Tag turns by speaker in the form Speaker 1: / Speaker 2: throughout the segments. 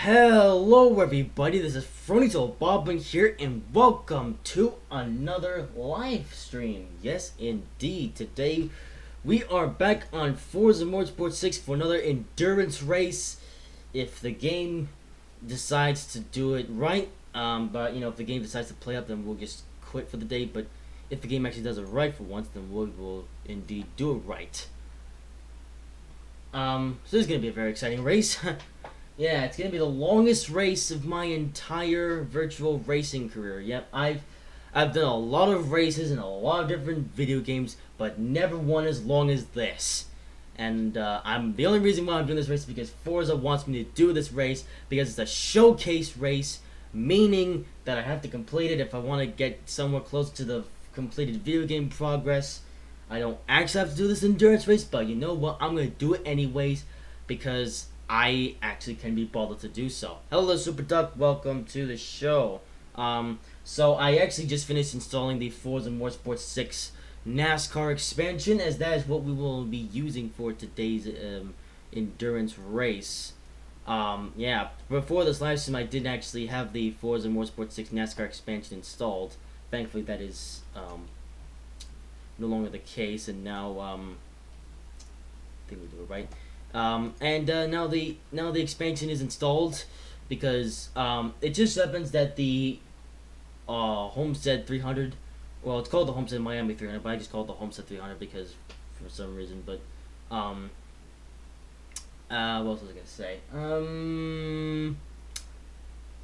Speaker 1: Hello everybody, this is Fronito Bobbin here and welcome to another live stream. Yes indeed, today we are back on Forza Motorsport 6 for another endurance race. If the game decides to do it right, but if the game decides to play up, then we'll just quit for the day. But if the game actually does it right for once, then we will indeed do it right. So this is going to be a very exciting race. Yeah, it's gonna be the longest race of my entire virtual racing career. Yep, I've done a lot of races in a lot of different video games, but never one as long as this. And I'm the only reason why I'm doing this race is because Forza wants me to do this race because it's a showcase race, meaning that I have to complete it if I want to get somewhere close to the completed video game progress. I don't actually have to do this endurance race, but you know what? I'm gonna do it anyways because I actually can be bothered to do so. Hello, Super Duck. Welcome to the show. So I actually just finished installing the Forza Motorsport 6 NASCAR expansion, as that is what we will be using for today's endurance race. Yeah, before this live stream, I didn't actually have the Forza Motorsport 6 NASCAR expansion installed. Thankfully, that is no longer the case, and now I think we do it right. Now the expansion is installed because it just happens that the Homestead 300, well, it's called the Homestead Miami 300, but I just call it the Homestead 300 because for some reason. But what else was I gonna say?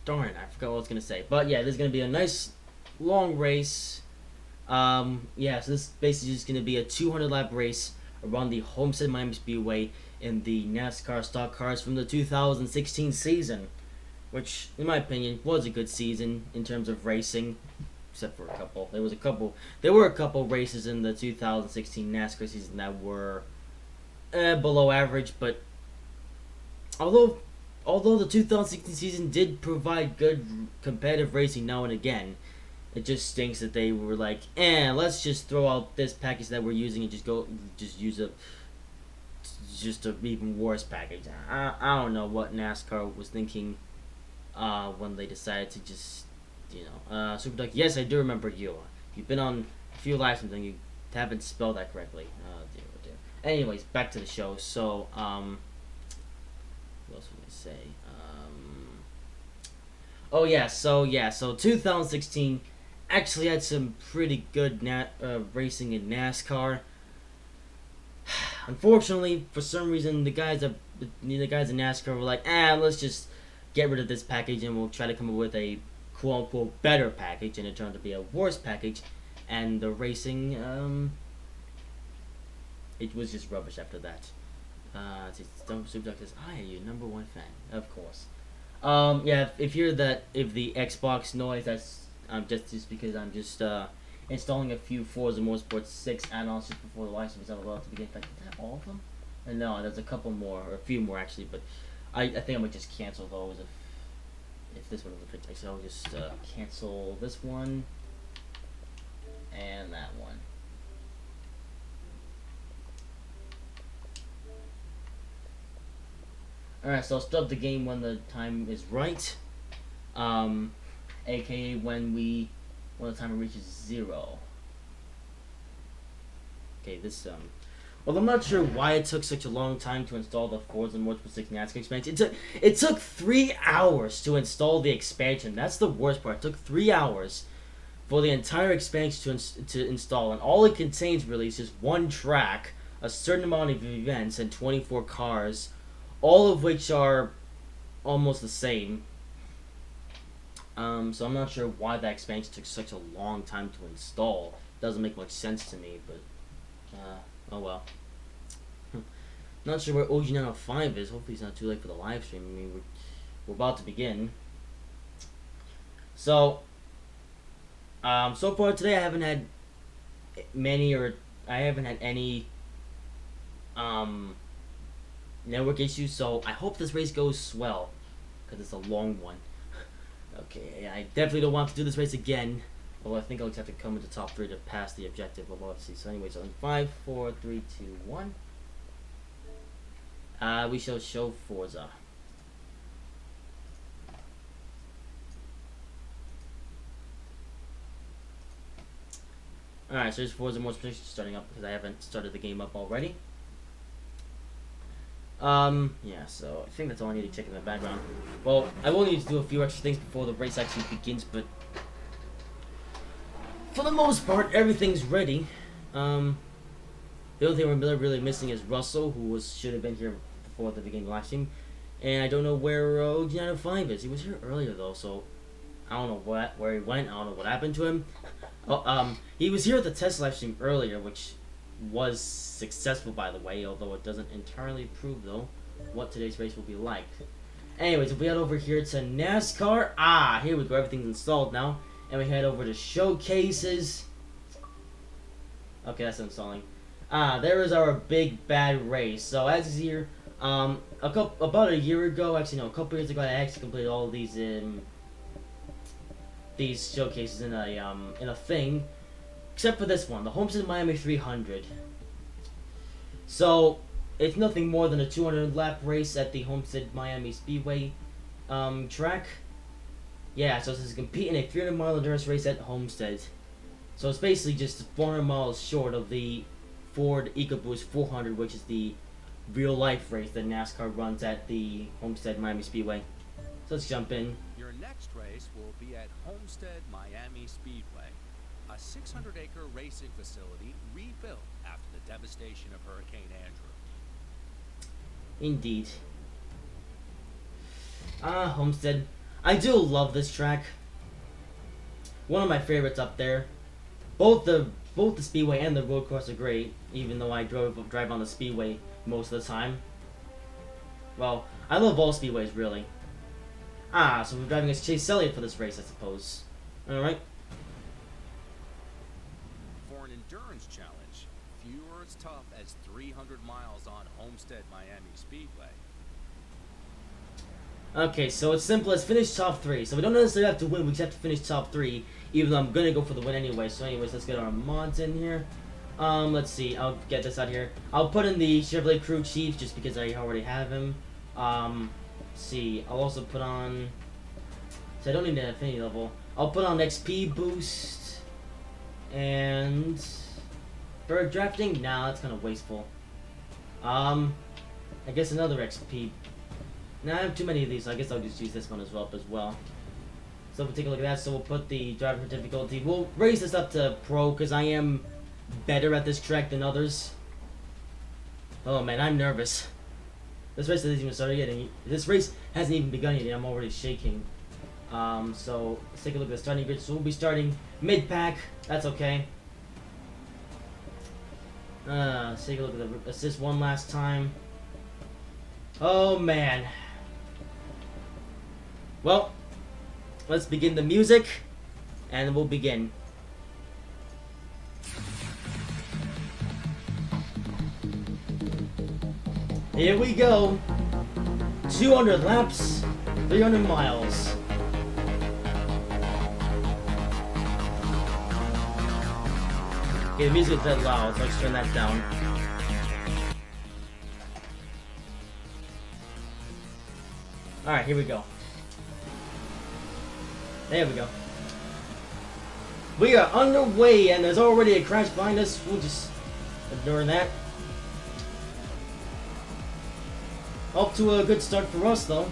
Speaker 1: Darn, I forgot what I was gonna say. But yeah, there's gonna be a nice long race. Yeah, so this basically is gonna be a 200 lap race around the Homestead Miami Speedway in the NASCAR stock cars from the 2016 season, which, in my opinion, was a good season in terms of racing, except for a couple. There were a couple races in the 2016 NASCAR season that were below average, but although the 2016 season did provide good competitive racing now and again, it just stinks that they were like, let's just throw out this package that we're using and just use a even worse package. I don't know what NASCAR was thinking when they decided to just, Super Duck. Yes, I do remember you. You've been on a few live streams and you haven't spelled that correctly. Oh dear. Anyways, back to the show. So, what else would I say? So 2016 actually had some pretty good racing in NASCAR. Unfortunately, for some reason, the guys in NASCAR were like, let's just get rid of this package and we'll try to come up with a quote-unquote better package, and it turned out to be a worse package, and the racing, it was just rubbish after that. Super Duck says, I are your number one fan, of course. Yeah, if the Xbox noise, that's just because I'm just installing a few Forza Motorsport 6 add-ons just before the live stream is about to begin. Like, is that all of them? No, there's a couple more, or a few more actually, but I think I might just cancel those if this one doesn't fit. So I'll just cancel this one and that one. Alright, so I'll stop the game when the time is right, aka when the timer reaches 0. Okay, well, I'm not sure why it took such a long time to install the Forza Motorsport 6 NASCAR expansion. It took 3 hours to install the expansion. That's the worst part. It took 3 hours for the entire expansion to install, and all it contains really is just one track, a certain amount of events, and 24 cars, all of which are almost the same. So I'm not sure why that expansion took such a long time to install. Doesn't make much sense to me, but oh well. Not sure where OG905 is. Hopefully it's not too late for the live stream. I mean, we're about to begin. So, so far today I haven't had any network issues. So I hope this race goes well, because it's a long one. Okay, I definitely don't want to do this race again. Well, I think I'll just have to come into top 3 to pass the objective. Well, let's see. So anyway, so in 5, 4, 3, 2, 1. We shall show Forza. Alright, so there's Forza Motorsport starting up because I haven't started the game up already. Yeah, so I think that's all I need to check in the background. Well, I will need to do a few extra things before the race actually begins, but for the most part, everything's ready. The only thing we're really missing is Russell, who should have been here before the beginning of the live stream. And I don't know where OG905 is. He was here earlier, though, so I don't know where he went. I don't know what happened to him. He was here at the test live stream earlier, which was successful, by the way, although it doesn't entirely prove, though, what today's race will be like. Anyways, if we head over here to NASCAR, here we go, everything's installed now, and we head over to showcases. Okay, that's installing. There is our big bad race. So as is here, about a year ago, actually no, a couple years ago, I actually completed all of these showcases in a thing. Except for this one, the Homestead Miami 300. So, it's nothing more than a 200 lap race at the Homestead Miami Speedway track. Yeah, so this is competing a 300 mile endurance race at Homestead. So it's basically just 400 miles short of the Ford EcoBoost 400, which is the real life race that NASCAR runs at the Homestead Miami Speedway. So let's jump in.
Speaker 2: Your next race will be at Homestead Miami Speedway, a 600-acre racing facility rebuilt after the devastation of Hurricane Andrew.
Speaker 1: Indeed. Homestead. I do love this track. One of my favorites up there. Both the Speedway and the road course are great, even though I drive on the Speedway most of the time. Well, I love all Speedways, really. So we're driving as Chase Elliott for this race, I suppose. Alright.
Speaker 2: For an endurance challenge, few are as tough as 300 miles on Homestead Miami Speedway.
Speaker 1: Okay, so it's simple as finish top 3. So we don't necessarily have to win, we just have to finish top 3, even though I'm gonna go for the win anyway. So anyways, let's get our mods in here. Let's see, I'll get this out here. I'll put in the Chevrolet Crew Chief just because I already have him. Let's see, I'll also put on, so I don't need an affinity level. I'll put on XP boost, and bird drafting? Nah, that's kind of wasteful. I guess another XP. Nah, I have too many of these, so I guess I'll just use this one as well. So we'll take a look at that. So we'll put the driver difficulty. We'll raise this up to pro because I am better at this track than others. Oh man, I'm nervous. This race hasn't even started yet. And this race hasn't even begun yet, and I'm already shaking. So let's take a look at the starting grid. So we'll be starting mid-pack. That's okay. Let's take a look at the assist one last time. Oh man. Well, let's begin the music, and we'll begin. Here we go. 200 laps, 300 miles. Okay, the music's that loud, so let's turn that down. Alright, here we go. There we go. We are underway, and there's already a crash behind us. We'll just ignore that. Off to a good start for us, though.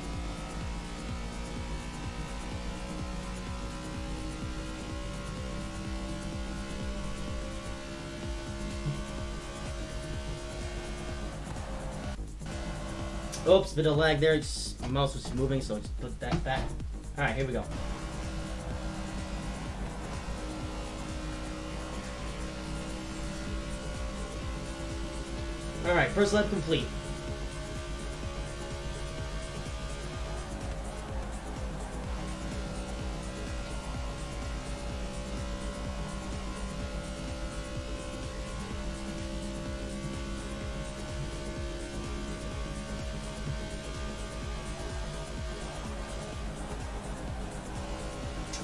Speaker 1: Oops, bit of lag there. My mouse was moving, so just put that back. Alright, here we go. Alright, first lap complete.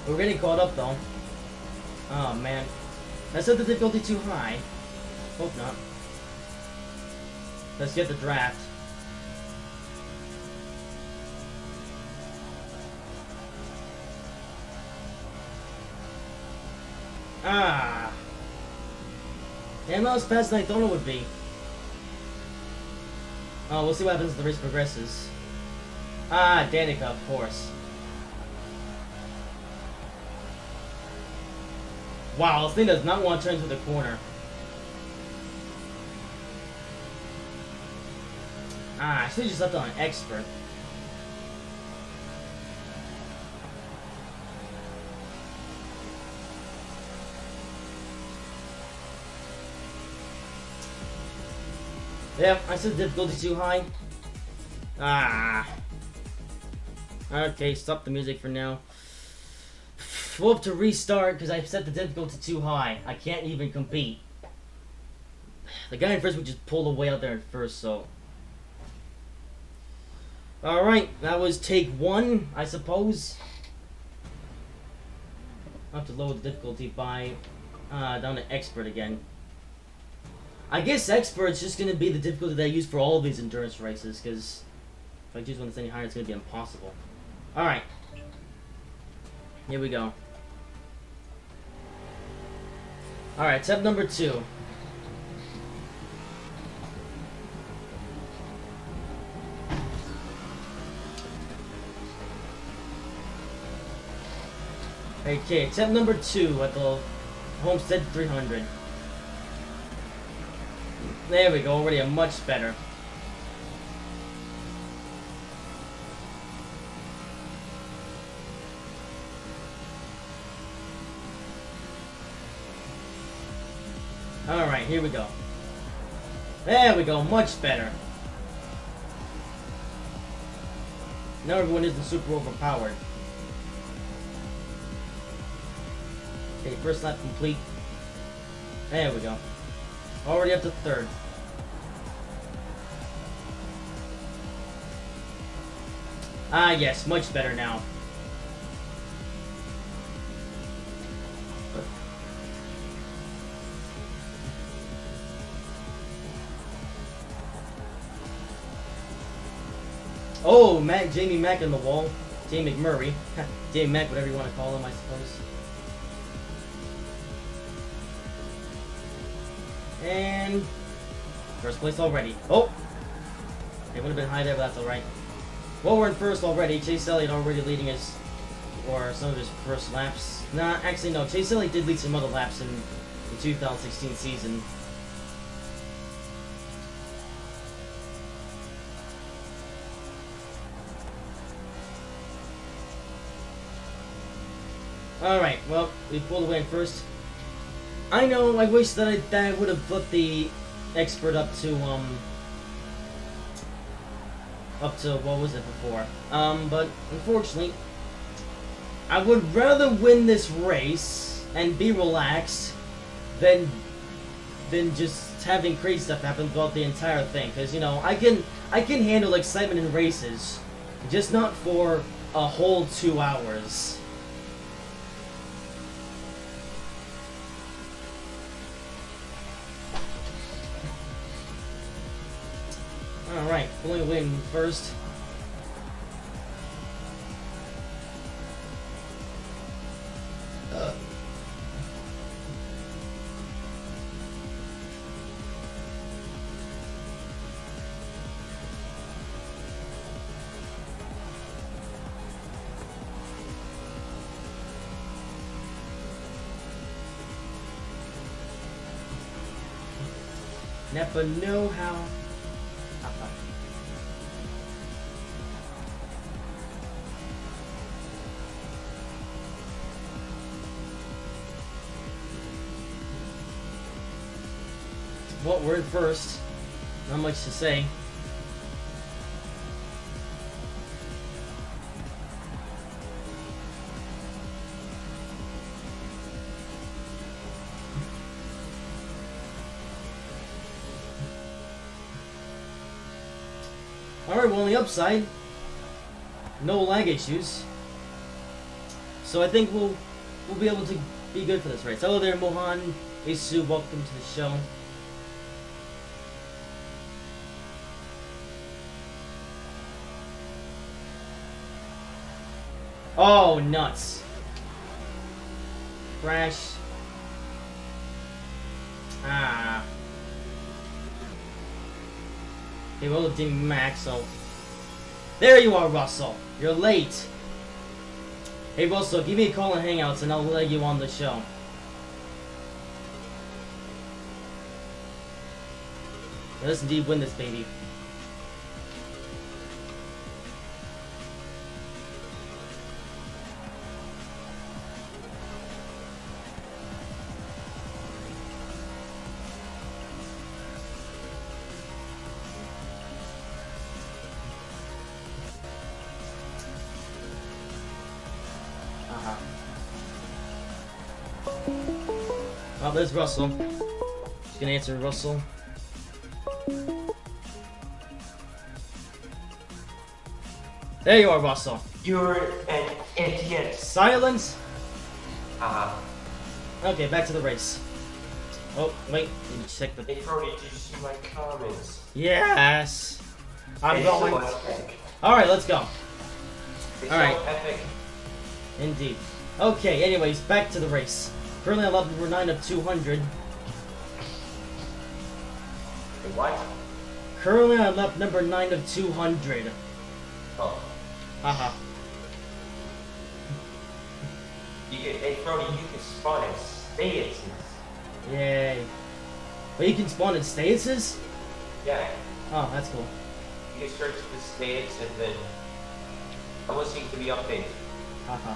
Speaker 1: We're getting caught up though. Oh man. I set the difficulty too high. Hope not. Let's get the draft. And not as fast as I thought it would be. Oh, we'll see what happens as the race progresses. Ah, Danica, of course. Wow, this thing does not want to turn to the corner. Ah, I should have just left it on expert. Yep, I said difficulty too high. Ah. Okay, stop the music for now. We'll have to restart because I set the difficulty too high. I can't even compete. The guy in first would just pull away out there at first, so. Alright, that was take one, I suppose. I'll have to lower the difficulty by down to expert again. I guess expert's just going to be the difficulty that I use for all of these endurance races, because if I choose one that's any higher, it's going to be impossible. Alright. Here we go. Alright, step number 2. Okay, step number 2 at the Homestead 300. There we go, already a much better. Alright, here we go. There we go, much better. Now everyone isn't super overpowered. Okay, first lap complete. There we go. Already up to third. Ah, yes, much better now. Oh, Jamie Mack on the wall. Jamie McMurray. Jamie Mack, whatever you want to call him, I suppose. And first place already. Oh! It would have been high there, but that's alright. Well, we're in first already. Chase Elliott already leading his, or some of his first laps. Nah, actually no. Chase Elliott did lead some other laps in the 2016 season. Alright, well, we pulled away in first. I know, I wish that I would have flipped the expert up to what was it before? But unfortunately, I would rather win this race and be relaxed than just having crazy stuff happen throughout the entire thing. Because, you know, I can handle excitement in races, just not for a whole 2 hours. Alright, pulling away in first. Never know how. Well, we're in first. Not much to say. Alright, well, on the upside, no lag issues. So I think we'll be able to be good for this race. Hello there, Mohan. Isu, welcome to the show. Oh, nuts. Crash. Ah. Okay, we're looking max, so... There you are, Russell. You're late. Hey, Russell, give me a call in Hangouts and I'll let you on the show. Let's indeed win this, baby. Oh, there's Russell. Just gonna answer Russell. There you are, Russell.
Speaker 3: You're an idiot.
Speaker 1: Silence.
Speaker 3: Uh-huh.
Speaker 1: Okay, back to the race. Oh, wait. Let me check the...
Speaker 3: Hey, Brody, did you see my comments?
Speaker 1: Yes. I'm
Speaker 3: It's
Speaker 1: going.
Speaker 3: so epic.
Speaker 1: Alright, let's go.
Speaker 3: It's
Speaker 1: Alright.
Speaker 3: so epic.
Speaker 1: Indeed. Okay, anyways, back to the race. Currently on lap number 9 of 200.
Speaker 3: Wait, what?
Speaker 1: Currently on lap number 9 of 200.
Speaker 3: Oh.
Speaker 1: Haha.
Speaker 3: Hey, Brody, you can spawn in stages.
Speaker 1: Yay. But you can spawn in statuses?
Speaker 3: Yeah.
Speaker 1: Oh, that's cool.
Speaker 3: You can search the states and then... I'm listening to the update.
Speaker 1: Haha.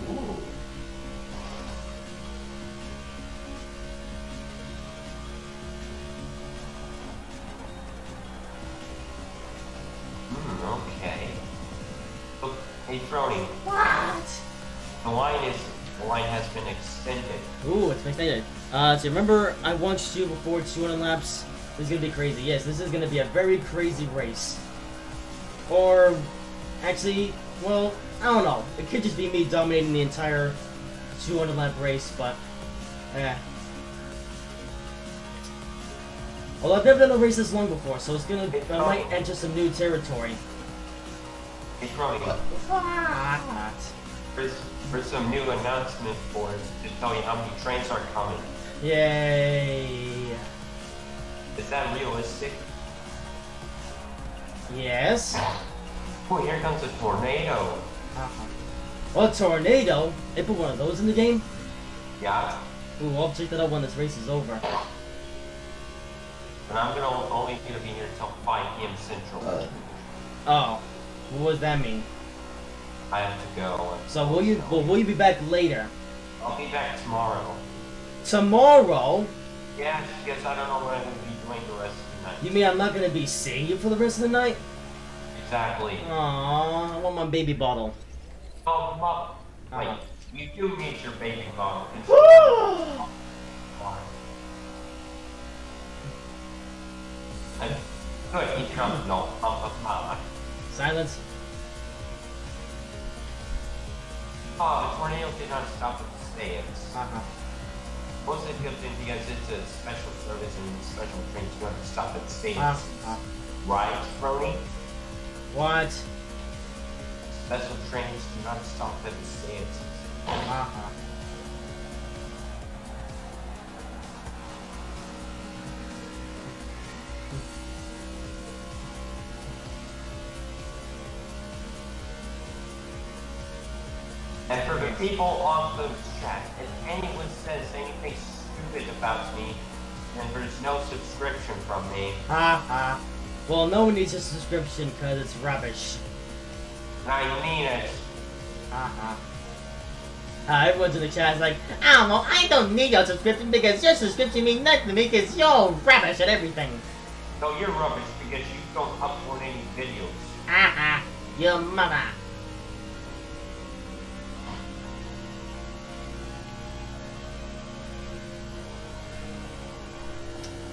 Speaker 3: Ooh. Okay. Look, hey, Brody.
Speaker 1: What?
Speaker 3: The line has been extended.
Speaker 1: Ooh, it's extended. So remember I watched you before 200 laps? This is gonna be crazy. Yes, this is gonna be a very crazy race. Or, actually, well, I don't know. It could just be me dominating the entire 200 lap race, but, Well, I've never done a race this long before, so it's gonna, I might enter some new territory.
Speaker 3: Hey, Brody.
Speaker 1: What?
Speaker 3: There's some new announcement for us to tell you how many trains are coming.
Speaker 1: Yay.
Speaker 3: Is that realistic?
Speaker 1: Yes.
Speaker 3: Oh, here comes a tornado.
Speaker 1: Well, a tornado? They put one of those in the game?
Speaker 3: Yeah.
Speaker 1: Ooh, I'll check that out when this race is over.
Speaker 3: And I'm only gonna be here until 5 p.m. Central.
Speaker 1: Oh, what does that mean?
Speaker 3: I have to go.
Speaker 1: So will you be back later?
Speaker 3: I'll be back tomorrow.
Speaker 1: Tomorrow?
Speaker 3: Yes, I don't know what I'm gonna be doing the rest of the night.
Speaker 1: You mean I'm not gonna be seeing you for the rest of the night?
Speaker 3: Exactly.
Speaker 1: Aww, I want my baby bottle.
Speaker 3: Oh, Mom. Wait, you do need your baby bottle. Good, he comes no.
Speaker 1: Silence.
Speaker 3: Oh, the tornado did not stop at the stands. Most of the good thing because it's a special service and special trains you have to stop at the stands. Right, Brony?
Speaker 1: What?
Speaker 3: Special trains do not stop at the stands. And for the people on the chat, if anyone says anything stupid about me, then there's no subscription from me.
Speaker 1: Well, no one needs a subscription because it's rubbish.
Speaker 3: I mean it.
Speaker 1: Everyone's in the chat is like, I don't know, I don't need your subscription because your subscription means nothing to me because you're rubbish at everything.
Speaker 3: No, you're rubbish because you don't upload any videos.
Speaker 1: Your mother.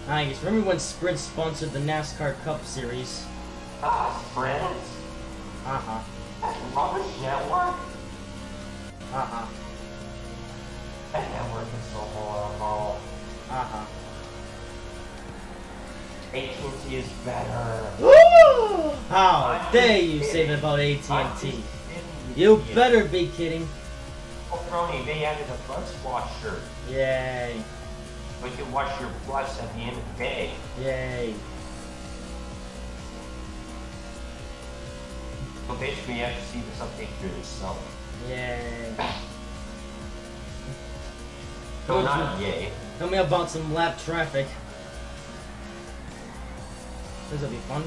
Speaker 1: Nice. Remember when Sprint sponsored the NASCAR Cup Series?
Speaker 3: Sprint? That rubbish network? That network is so horrible. AT&T is better.
Speaker 1: Woo! How
Speaker 3: I'm
Speaker 1: dare you
Speaker 3: kidding.
Speaker 1: say that about
Speaker 3: I'm just
Speaker 1: AT&T?
Speaker 3: kidding,
Speaker 1: You
Speaker 3: idiot.
Speaker 1: better be kidding.
Speaker 3: Oh, Brony, they added a bus washer.
Speaker 1: Yay.
Speaker 3: So you can wash your bus at the end of the day.
Speaker 1: Yay.
Speaker 3: So basically, you have to see this update for yourself.
Speaker 1: Yay.
Speaker 3: No, not yay.
Speaker 1: Tell me about some lap traffic. This will be fun.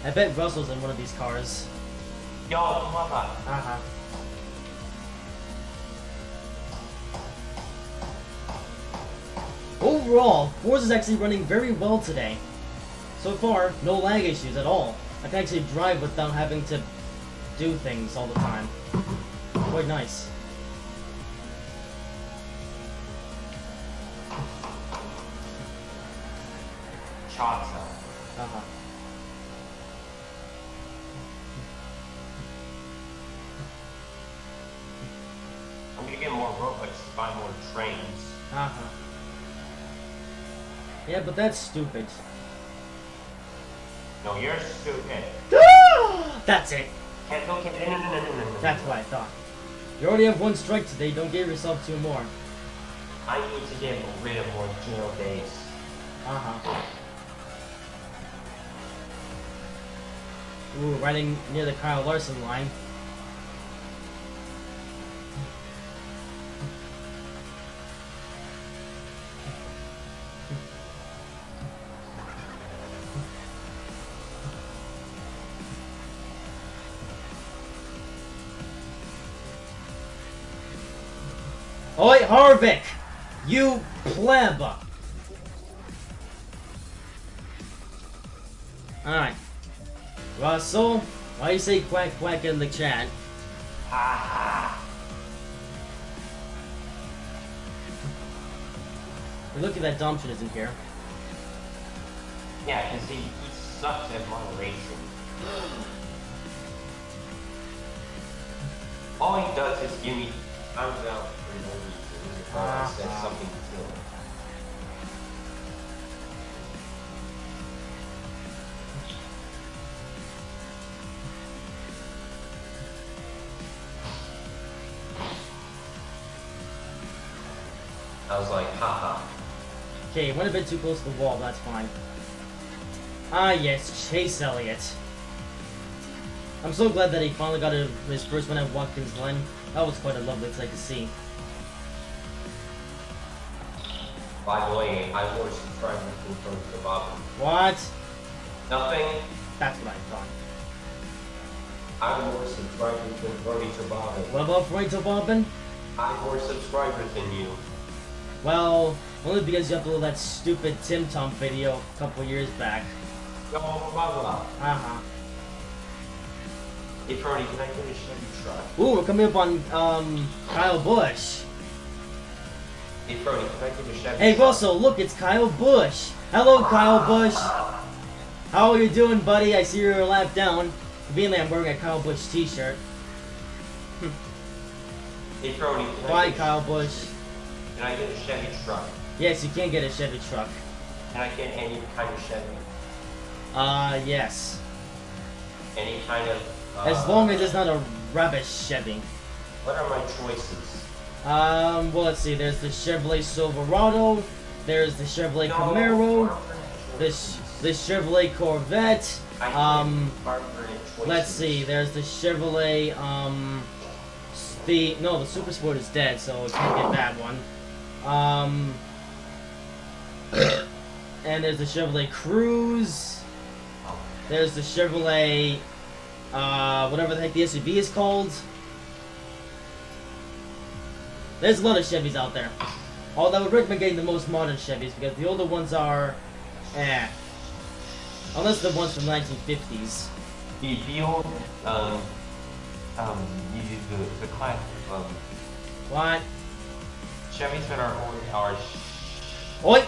Speaker 1: I bet Russell's in one of these cars.
Speaker 3: Yo, mama.
Speaker 1: Uh-huh. Overall, Forza is actually running very well today. So far, no lag issues at all. I can actually drive without having to do things all the time. Quite nice.
Speaker 3: Chata.
Speaker 1: Uh-huh.
Speaker 3: I'm gonna get more Robux to buy more trains.
Speaker 1: Uh-huh. Yeah, but that's stupid.
Speaker 3: No, you're stupid.
Speaker 1: That's it.
Speaker 3: Can't go, can't, no.
Speaker 1: That's what I thought. You already have one strike today, don't give yourself two more.
Speaker 3: I need to get rid of more jail days.
Speaker 1: Uh-huh. Ooh, riding near the Kyle Larson line. Oi, Harvick! You pleb! Alright. Russell, why you say quack quack in the chat?
Speaker 3: Ha ha.
Speaker 1: Look at that Dumption isn't here.
Speaker 3: Yeah, because he sucks at moderation. All he does is give me thumbs out for no reason. Or I said something to him. I was like, haha.
Speaker 1: Okay, went a bit too close to the wall, but that's fine. Ah yes, Chase Elliott. I'm so glad that he finally got his first win at Watkins Glen. That was quite a lovely sight to see.
Speaker 3: By the way, I wore subscribers from the bottom.
Speaker 1: What?
Speaker 3: Nothing.
Speaker 1: That's what I thought.
Speaker 3: I wore subscribers than Brody Toboggan.
Speaker 1: What about Frank Bobbin?
Speaker 3: I more subscribers than you.
Speaker 1: Well, only because you uploaded that stupid Tim Tom video a couple years back.
Speaker 3: Yo, blah blah.
Speaker 1: Uh-huh.
Speaker 3: Hey Brody, can I get a Chevy truck?
Speaker 1: Ooh, we're coming up on, Kyle Busch.
Speaker 3: Hey Brody, can I get a Chevy
Speaker 1: Hey
Speaker 3: truck?
Speaker 1: Russell, look, it's Kyle Busch. Hello, Kyle Busch. How are you doing, buddy? I see you're a lap down. Conveniently, I'm wearing a Kyle Busch t-shirt.
Speaker 3: Hey Brody, can
Speaker 1: Bye,
Speaker 3: I get
Speaker 1: Kyle Busch.
Speaker 3: Can I get a Chevy truck?
Speaker 1: Yes, you can get a Chevy truck.
Speaker 3: Can I get any kind of Chevy?
Speaker 1: Yes.
Speaker 3: Any kind of...
Speaker 1: As long as it's not a rubbish Chevy.
Speaker 3: What are my choices?
Speaker 1: Well, let's see. There's the Chevrolet Silverado. There's the Chevrolet Camaro. The Chevrolet Corvette. Let's see. There's the Chevrolet, the Super Sport is dead, so you can't get that one. And there's the Chevrolet Cruze. There's the Chevrolet, whatever the heck the SUV is called. There's a lot of Chevys out there. Although I would recommend getting the most modern Chevys because the older ones are, unless the ones from the 1950s.
Speaker 3: The old, the classic,
Speaker 1: What?
Speaker 3: Chevys that are old are
Speaker 1: Oi!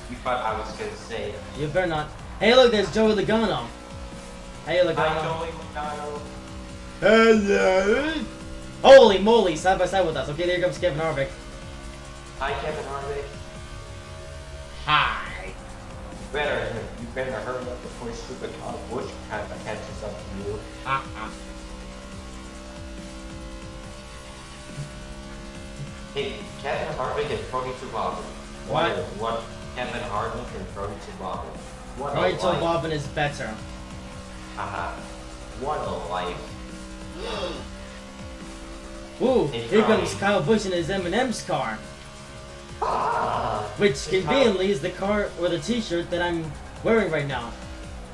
Speaker 3: you thought I was gonna say.
Speaker 1: You better not. Hey, look, there's Joey Logano. Hey,
Speaker 3: Hi,
Speaker 1: Logano.
Speaker 3: Joey McDonald.
Speaker 1: Hello. Holy moly, side by side with us. Okay, there comes Kevin Harvick.
Speaker 3: Hi, Kevin Harvick.
Speaker 1: Hi.
Speaker 3: You better hurry up before stupid Kyle Busch catches up to you. Hey, Kevin Harvick and Cody Toboggan. What? Kevin Harvick and Cody Toboggan.
Speaker 1: Cody Toboggan is better.
Speaker 3: Haha. What a life.
Speaker 1: Ooh, here comes Kyle Busch in his M&M's car. Which conveniently is the car or the t-shirt that I'm wearing right now.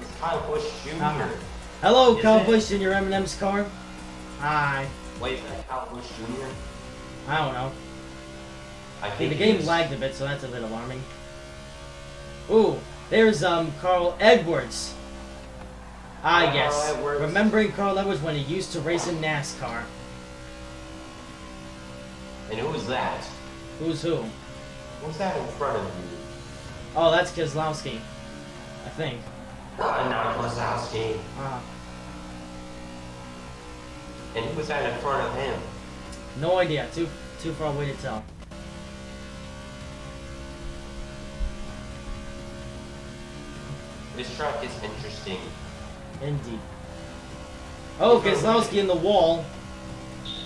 Speaker 3: It's Kyle Busch Jr.
Speaker 1: Hello, Kyle Busch in your M&M's car. Hi.
Speaker 3: Wait, is that Kyle Busch Jr.?
Speaker 1: I don't know.
Speaker 3: I think
Speaker 1: the game lagged a bit, so that's a bit alarming. Ooh, there's Carl Edwards. Ah, yes.
Speaker 3: Edwards.
Speaker 1: Remembering Carl Edwards when he used to race in NASCAR.
Speaker 3: And who was that?
Speaker 1: Who's who?
Speaker 3: Who's that in front of you?
Speaker 1: Oh, that's Keselowski. I think.
Speaker 3: Not Keselowski. And who was that in front of him?
Speaker 1: No idea. Too far away to tell.
Speaker 3: This track is interesting.
Speaker 1: Indeed. Oh, Keselowski in the wall.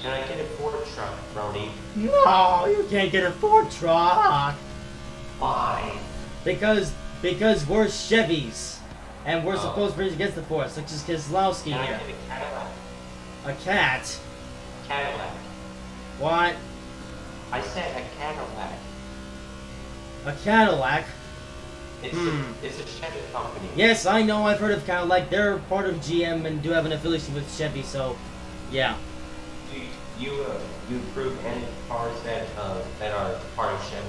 Speaker 3: Can I get a Ford truck, Brony?
Speaker 1: No, you can't get a Ford truck.
Speaker 3: Why?
Speaker 1: Because we're Chevys. And we're supposed to race against the Force, such as Keselowski
Speaker 3: Can
Speaker 1: here.
Speaker 3: I get a Cadillac?
Speaker 1: A cat?
Speaker 3: Cadillac.
Speaker 1: What?
Speaker 3: I said a Cadillac.
Speaker 1: A Cadillac?
Speaker 3: It's a Chevy company.
Speaker 1: Yes, I know, I've heard of Cadillac. They're part of GM and do have an affiliation with Chevy, so yeah.
Speaker 3: Do you approve any cars that are part of Chevy?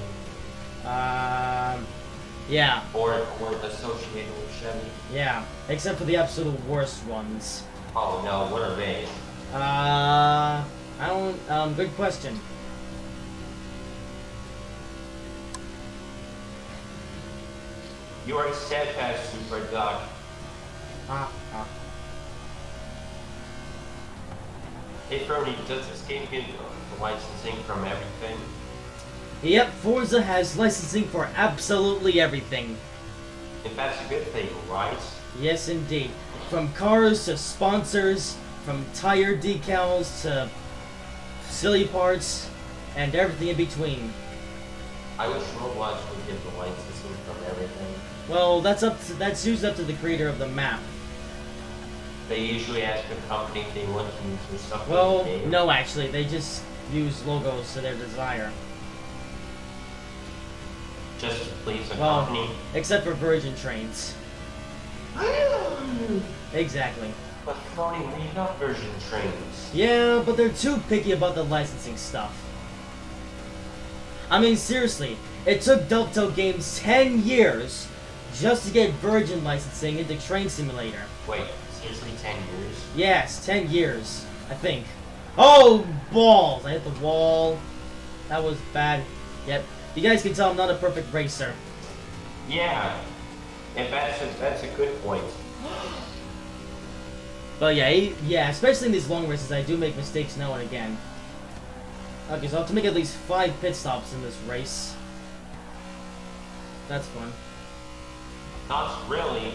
Speaker 1: Yeah.
Speaker 3: Or associated with Chevy?
Speaker 1: Yeah. Except for the absolute worst ones.
Speaker 3: Oh no, what are they?
Speaker 1: I don't, good question.
Speaker 3: You are steadfast, Super Duck. Hey, Brody, does this game get the licensing from everything?
Speaker 1: Yep, Forza has licensing for absolutely everything.
Speaker 3: If that's a good thing, right?
Speaker 1: Yes, indeed. From cars to sponsors, from tire decals to silly parts, and everything in between.
Speaker 3: I wish Roblox would get the licensing from everything.
Speaker 1: Well, that's usually up to the creator of the map.
Speaker 3: They usually ask the company if they want to use their stuff.
Speaker 1: Well,
Speaker 3: in the game.
Speaker 1: no, actually, they just use logos to their desire.
Speaker 3: Just to please the
Speaker 1: Well,
Speaker 3: company.
Speaker 1: except for Virgin Trains. Exactly.
Speaker 3: But Brody, we got Virgin Trains.
Speaker 1: Yeah, but they're too picky about the licensing stuff. I mean, seriously, it took Delta Games 10 years just to get Virgin licensing into Train Simulator.
Speaker 3: Wait, seriously, 10 years?
Speaker 1: Yes, 10 years, I think. Oh, balls! I hit the wall. That was bad. Yep. You guys can tell I'm not a perfect racer.
Speaker 3: Yeah. And that's a good point.
Speaker 1: But yeah, especially in these long races, I do make mistakes now and again. Okay, so I have to make at least 5 pit stops in this race. That's fun.
Speaker 3: Not really.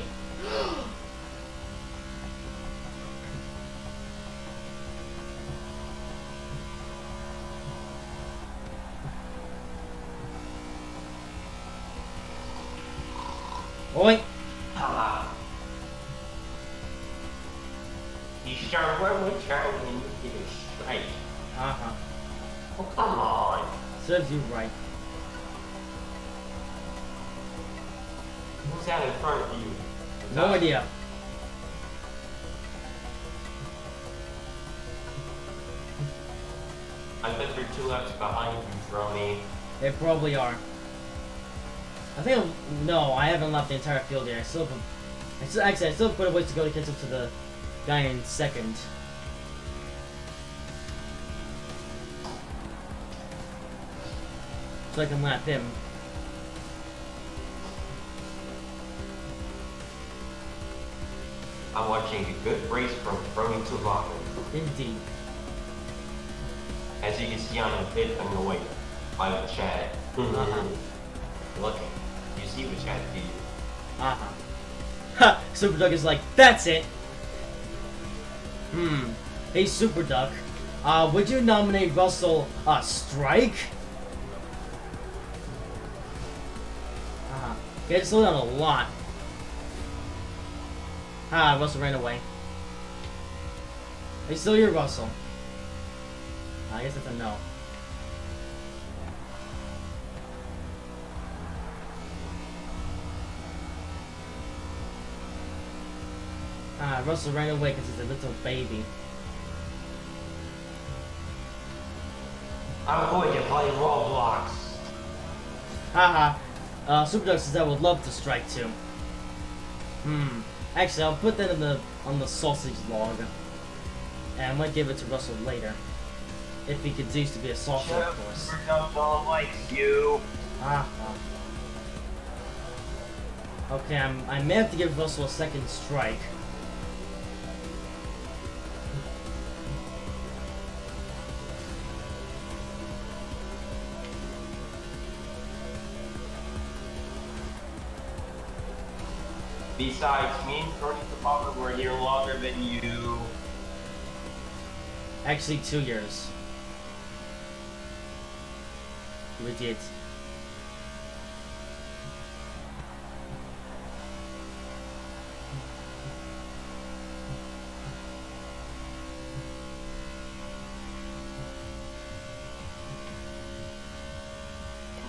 Speaker 1: Oi!
Speaker 3: You start one more time and you get it straight.
Speaker 1: Uh-huh.
Speaker 3: Oh, come on.
Speaker 1: Serves you right.
Speaker 3: Who's that in front of you?
Speaker 1: No idea.
Speaker 3: I bet they're 2 laps behind you, Droney.
Speaker 1: They probably are. I think no, I haven't left the entire field yet. I still have quite a ways to go to catch up to the guy in second. So I can lap him.
Speaker 3: I'm watching a good race from Brony to Lachlan.
Speaker 1: Indeed.
Speaker 3: As you can see on the pit on the way by the chat. Look, you see the chat, do you?
Speaker 1: Uh-huh. Ha! Super Duck is like, that's it! Hey, Super Duck. Would you nominate Russell, Strike? Uh-huh. You had to slow down a lot. Ah, Russell ran away. Are you still here, Russell? I guess that's a no. Ah, Russell ran away because he's a little baby.
Speaker 3: I'm going to play Roblox.
Speaker 1: Haha. Super Duck says I would love to strike too. Actually, I'll put that on the sausage log. And I might give it to Russell later. If he continues to be a sausage, of course.
Speaker 3: Super Duck don't like you.
Speaker 1: Okay, I may have to give Russell a second strike.
Speaker 3: Besides, me and Tony Kabaka were here longer than you.
Speaker 1: Actually, 2 years. We did.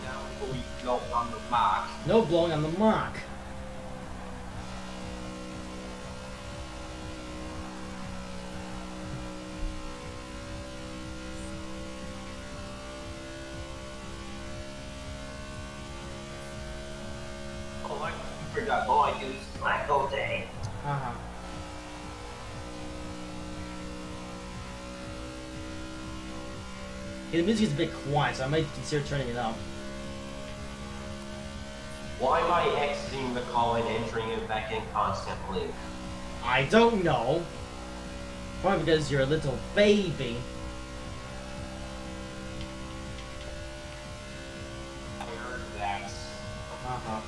Speaker 3: Now we go on the mark.
Speaker 1: No blowing on the mark.
Speaker 3: Super Duck, all I do is slack all day.
Speaker 1: Uh-huh. Yeah, the music is a bit quiet, so I might consider turning it up.
Speaker 3: Why am I exiting the call and entering it back in constantly?
Speaker 1: I don't know. Probably because you're a little baby.
Speaker 3: I heard that.
Speaker 1: Uh-huh.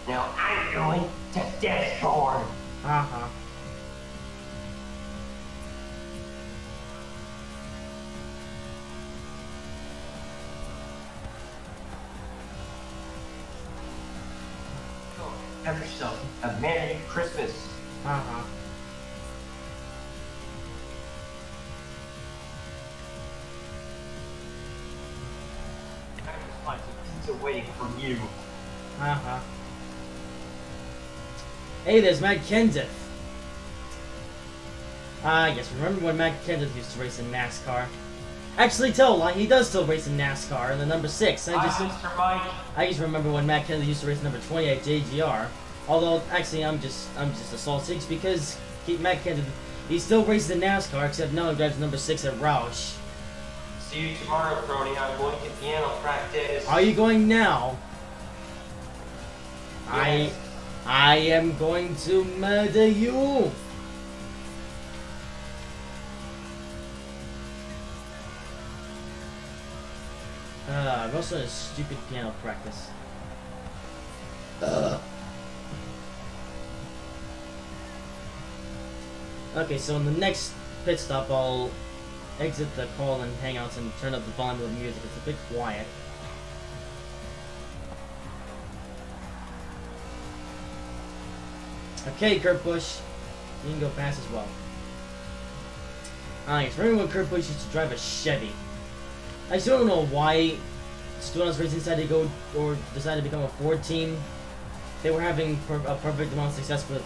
Speaker 3: Now I'm going to Deathborn.
Speaker 1: Uh-huh.
Speaker 3: Have yourself a Merry Christmas.
Speaker 1: Uh-huh.
Speaker 3: I just find some pizza waiting for you.
Speaker 1: Uh-huh. Hey, there's Matt Kenseth. Yes, remember when Matt Kenseth used to race in NASCAR? Actually, tell a lie, he does still race in NASCAR in the number 6.
Speaker 3: Mr. Mike.
Speaker 1: I just remember when Matt Kenseth used to race in number 20 at JGR. Although, actually, I'm just a sausage because Matt Kenseth, he still races in NASCAR, except now he drives number 6 at Roush.
Speaker 3: See you tomorrow, Brody. I'm going to piano practice.
Speaker 1: Are you going now?
Speaker 3: Yes.
Speaker 1: I am going to murder you. Russell is stupid piano practice. Okay, so in the next pit stop, I'll exit the call and hangouts and turn up the volume of the music. It's a bit quiet. Okay, Kurt Busch, you can go past as well. Yes, remember when Kurt Busch used to drive a Chevy? I still don't know why Students Racing decided to go or decided to become a Ford team. They were having a perfect amount of success with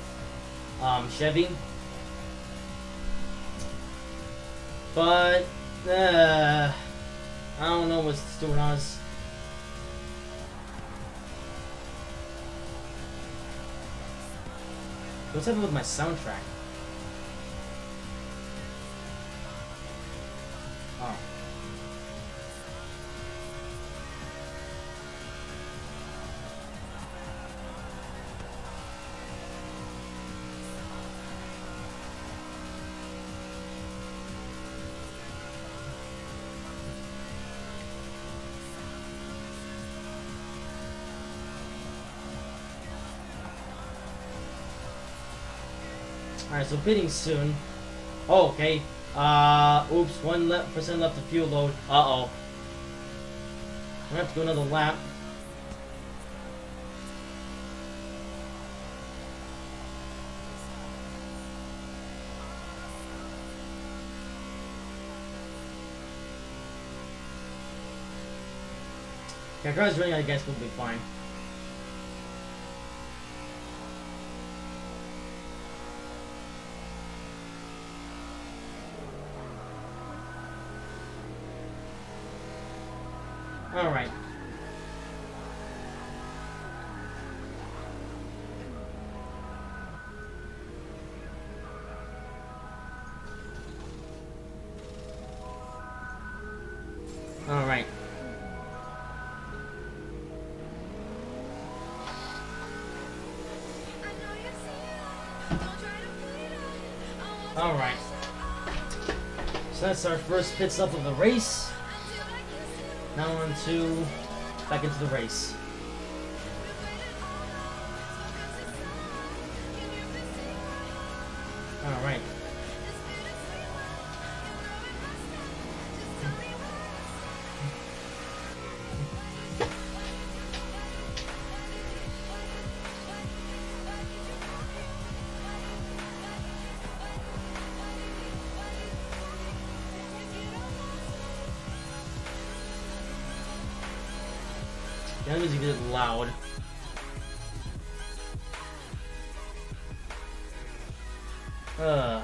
Speaker 1: Chevy. But, I don't know what's doing on us. What's happening with my soundtrack? Oh. Alright, so pitting soon. Oh, okay. Oops, 1% left of fuel load. Uh-oh. I'm gonna have to go another lap. Okay, car's running, I guess we'll be fine. Alright. Alright. Alright. So that's our first pit stop of the race. Now on to back into the race. Alright. That music is loud. All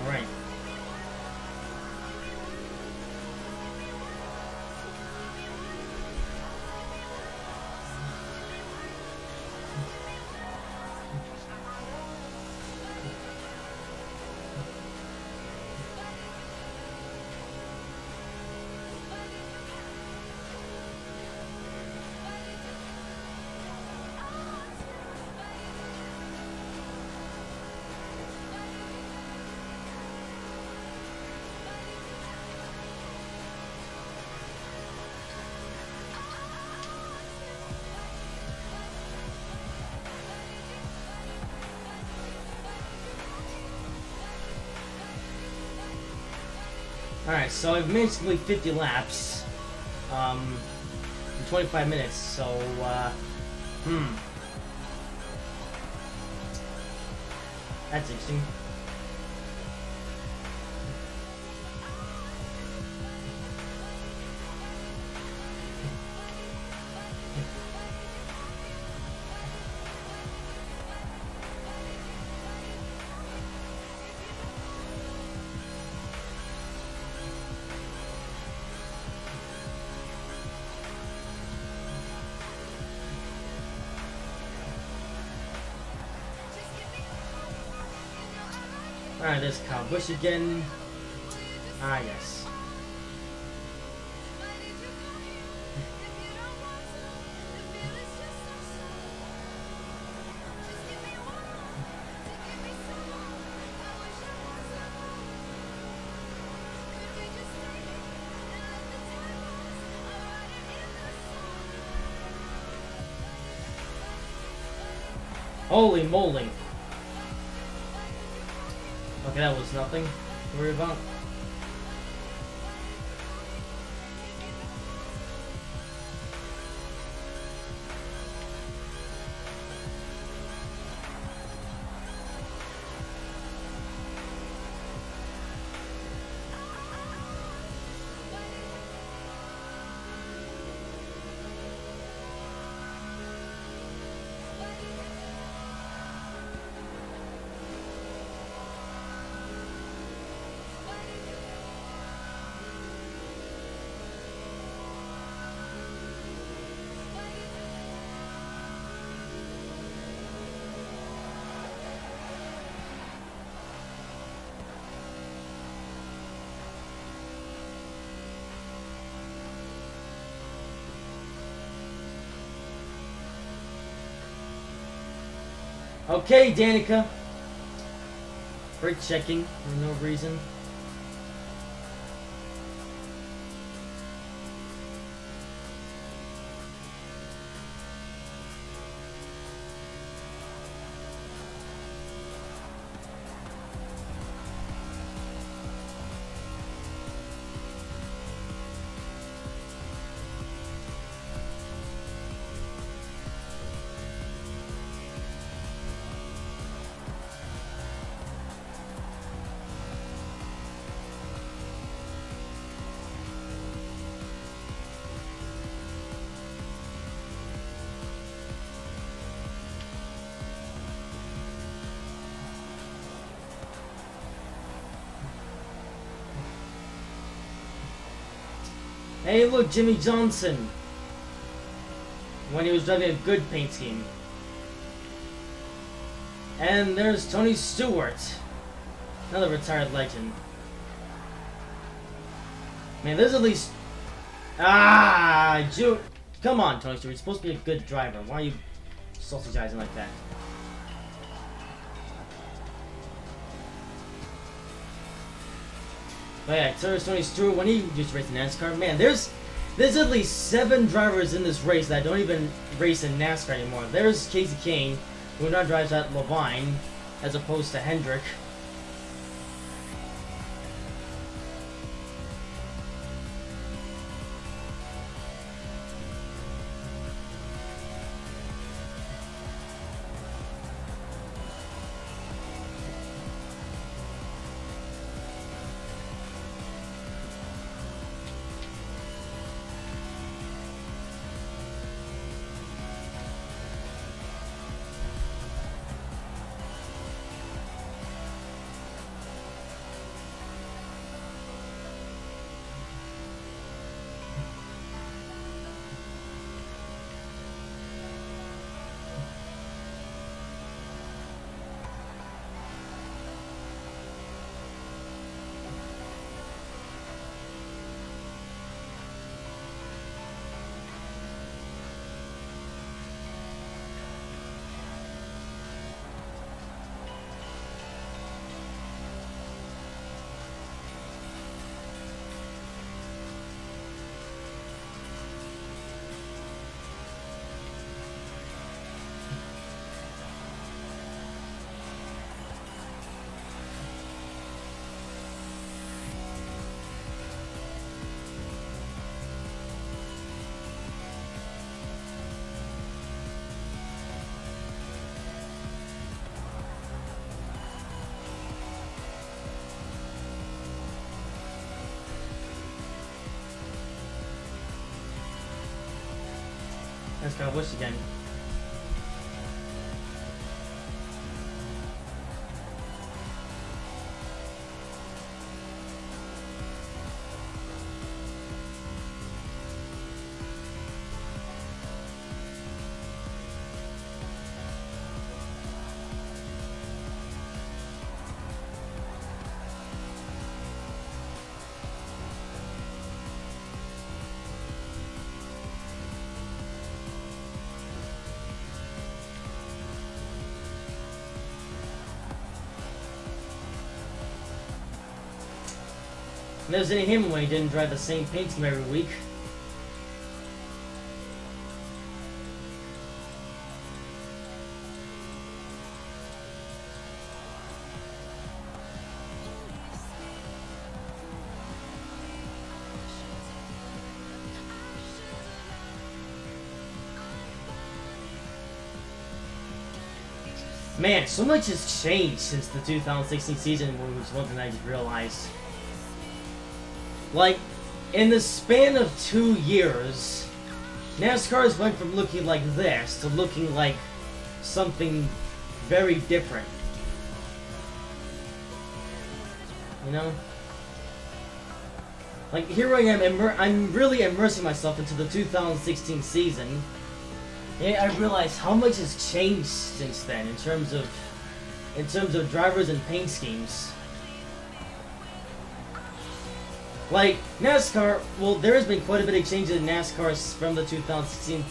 Speaker 1: right. Alright, so I've managed to complete 50 laps in 25 minutes, so, that's interesting. Alright, there's Kyle Busch again. Ah, yes. Holy moly. Okay, that was nothing to worry about. Okay, Danica. brake checking for no reason. Hey, look, Jimmy Johnson. When he was driving a good paint scheme. And there's Tony Stewart. Another retired legend. Man, there's at least... Come on, Tony Stewart. You're supposed to be a good driver. Why are you sausagizing like that? But yeah, there's Tony Stewart when he used to race in NASCAR. Man, there's at least 7 drivers in this race that don't even race in NASCAR anymore. There's Casey Kane, who now drives at Levine, as opposed to Hendrick. That's kind of wish again. There's any him when he didn't drive the same paint scheme every week. Man, so much has changed since the 2016 season, which is one thing I just realized. Like, in the span of 2 years, NASCAR's went from looking like this to looking like something very different. You know? Like, here I am, I'm really immersing myself into the 2016 season. And I realize how much has changed since then in terms of drivers and paint schemes. Like, NASCAR, well, there has been quite a bit of changes in NASCAR from the 2016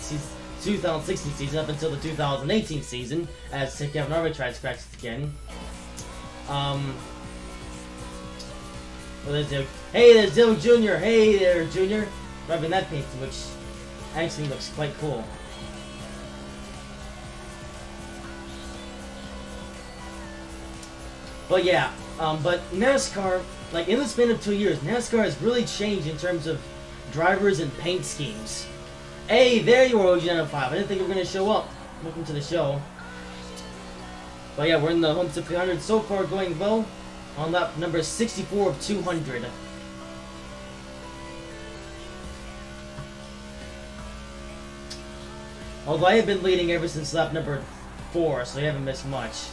Speaker 1: season up until the 2018 season, as Kevin Harvick tries to practice again. Well, there's Dale. Hey, there's Dale Jr. Hey there, Jr. Driving that paint, which actually looks quite cool. But yeah, but NASCAR, like in the span of 2 years, NASCAR has really changed in terms of drivers and paint schemes. Hey, there you are, OG 5. I didn't think you were going to show up. Welcome to the show. But yeah, we're in the Homestead 300 so far, going well on lap number 64 of 200. Although I have been leading ever since lap number 4, so you haven't missed much.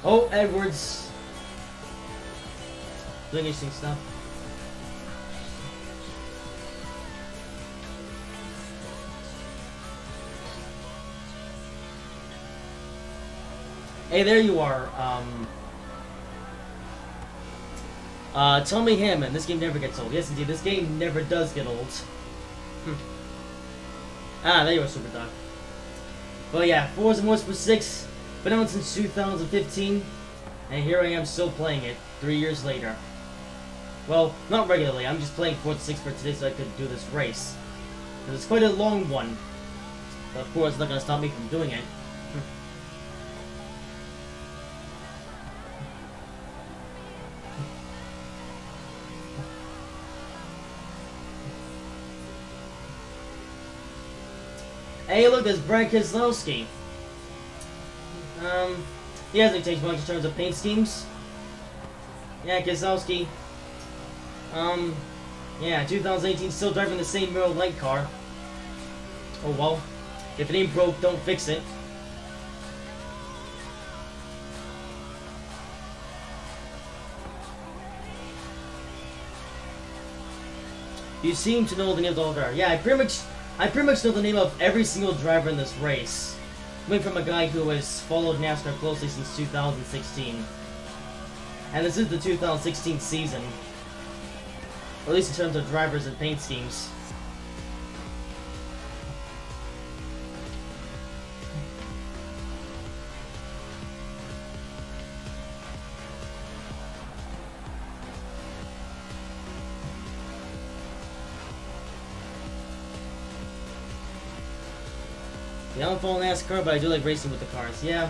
Speaker 1: Oh, Edwards. Doing interesting stuff. Hey, there you are. Tommy Hammond. This game never gets old. Yes, indeed. This game never does get old. There you are, Super Dog. But yeah, Forza Motorsport 6. Been out since 2015, and here I am still playing it 3 years later. Well, not regularly, I'm just playing Forza 6 for today so I could do this race. It's quite a long one, but of course it's not going to stop me from doing it. Hey look, there's Brad Keselowski. He hasn't changed much in terms of paint schemes. Yeah, Keselowski. Yeah, 2018, still driving the same Mirror Light car. Oh well. If it ain't broke, don't fix it. You seem to know the name of the driver. Yeah, I pretty much know the name of every single driver in this race. Coming from a guy who has followed NASCAR closely since 2016. And this is the 2016 season. Or at least in terms of drivers and paint schemes. Yeah, I don't follow NASCAR, but I do like racing with the cars, yeah.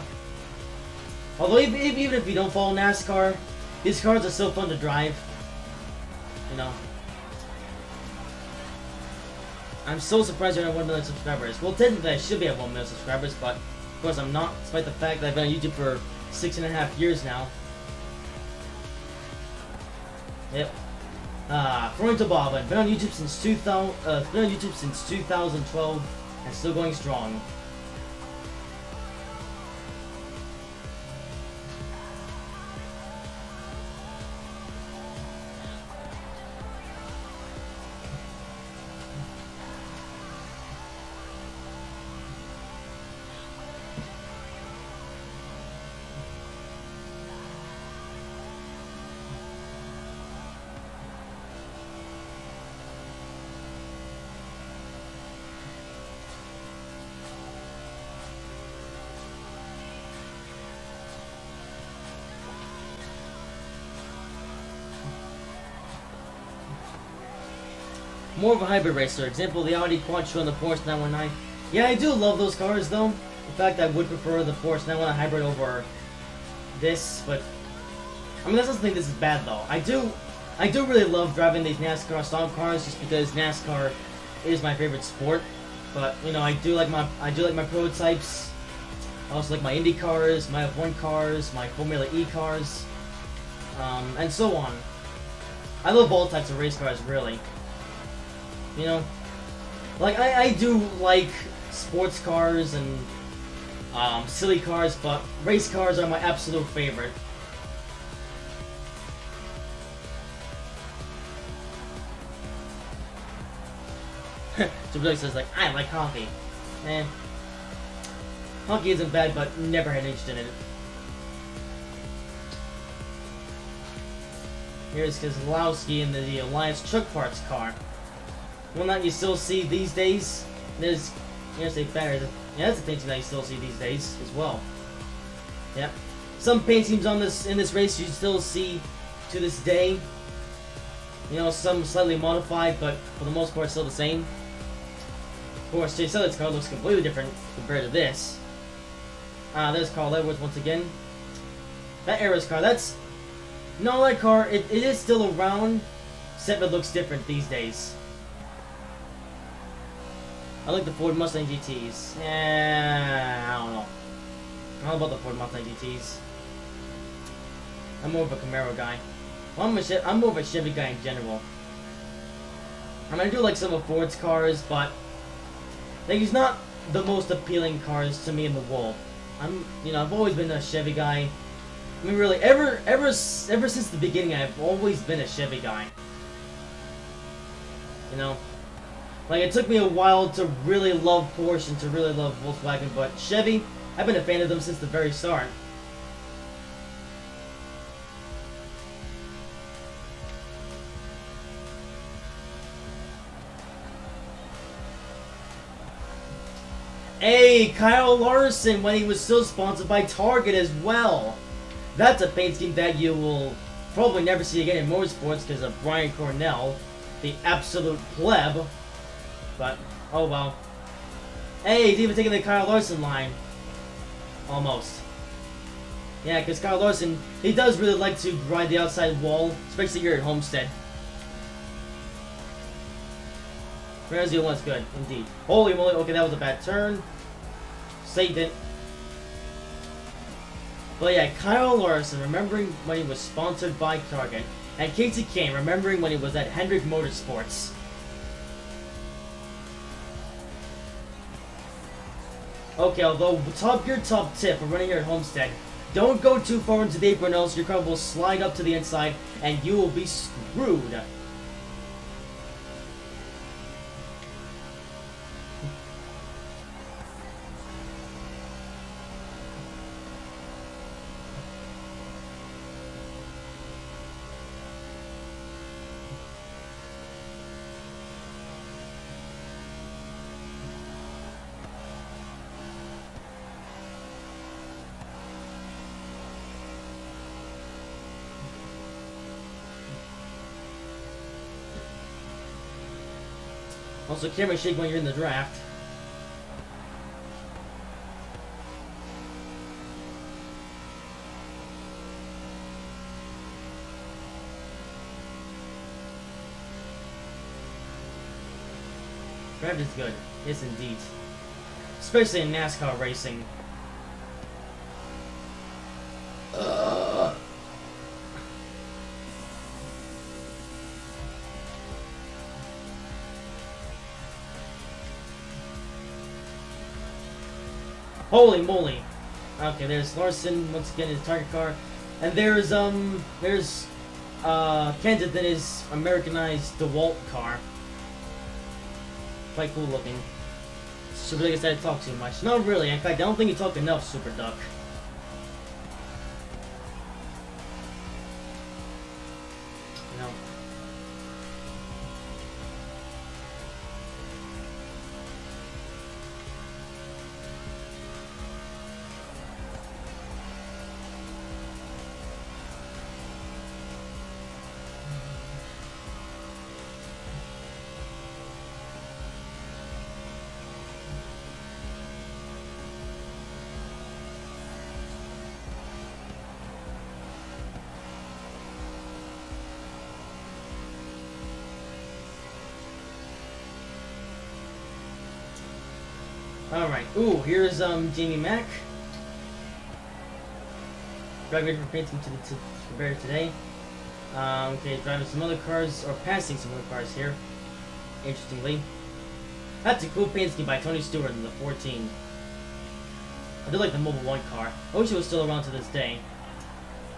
Speaker 1: Although even if you don't follow NASCAR, these cars are still fun to drive. You know. I'm so surprised you're at 1 million subscribers. Well, technically I should be at 1 million subscribers, but of course I'm not, despite the fact that I've been on YouTube for 6.5 years now. Yep. Fronto Bob, I've been on YouTube since 2012 and still going strong. More of a hybrid racer. Example, the Audi Quattro and the Porsche 919. Yeah, I do love those cars, though. In fact, I would prefer the Porsche 919 hybrid over this, but I mean, that's not think this is bad though. I do really love driving these NASCAR stock cars just because NASCAR is my favorite sport. But you know, I do like my prototypes. I also like my Indy cars, my F1 cars, my Formula E cars, and so on. I love all types of race cars, really. You know, like I do like sports cars and silly cars, but race cars are my absolute favorite. So Billy says, like, I like hockey. Hockey isn't bad, but never had interest in it. Here's Kozlowski in the Alliance Truck Parts car. One that you still see these days. There's Interstate Batteries. Yeah, that's a paint team that you still see these days as well. Yep. Some paint teams in this race you still see to this day. You know, some slightly modified, but for the most part still the same. Of course, Chase Elliott's car looks completely different compared to this. There's Carl Edwards once again. That era's car, that's... No, that car, it is still around, except it looks different these days. I like the Ford Mustang GTs. I don't know. I don't know about the Ford Mustang GTs. I'm more of a Camaro guy. Well, I'm more of a Chevy guy in general. I mean, I do like some of Ford's cars, but like, he's not the most appealing cars to me in the world. I've always been a Chevy guy. I mean, really, ever since the beginning, I've always been a Chevy guy. You know, like, it took me a while to really love Porsche and to really love Volkswagen, but Chevy, I've been a fan of them since the very start. Hey, Kyle Larson, when he was still sponsored by Target as well. That's a paint scheme that you will probably never see again in motorsports because of Brian Cornell, the absolute pleb. But, oh well. Hey, he's even taking the Kyle Larson line. Almost. Yeah, because Kyle Larson, he does really like to grind the outside wall, especially here at Homestead. Ramsey one's good, indeed. Holy moly, okay, that was a bad turn. Saved it. But yeah, Kyle Larson, remembering when he was sponsored by Target. And Casey Kane, remembering when he was at Hendrick Motorsports. Okay, although your top tip for running here at Homestead, don't go too far into the apron, else your car will slide up to the inside and you will be screwed. Also, camera shake when you're in the draft. Draft is good. Yes, indeed. Especially in NASCAR racing. Holy moly! Okay, there's Larson once again in his Target car, and there's Kenseth in his Americanized DeWalt car. Quite cool looking. Super Duck decided to talk too much. Not really. In fact, I don't think he talked enough, Super Duck. No. Alright, ooh, here's Jamie Mack. Driving different painting to compare to today. Okay, driving some other cars, or passing some other cars here. Interestingly. That's a cool paint scheme by Tony Stewart in the 14. I do like the Mobile 1 car. I wish it was still around to this day.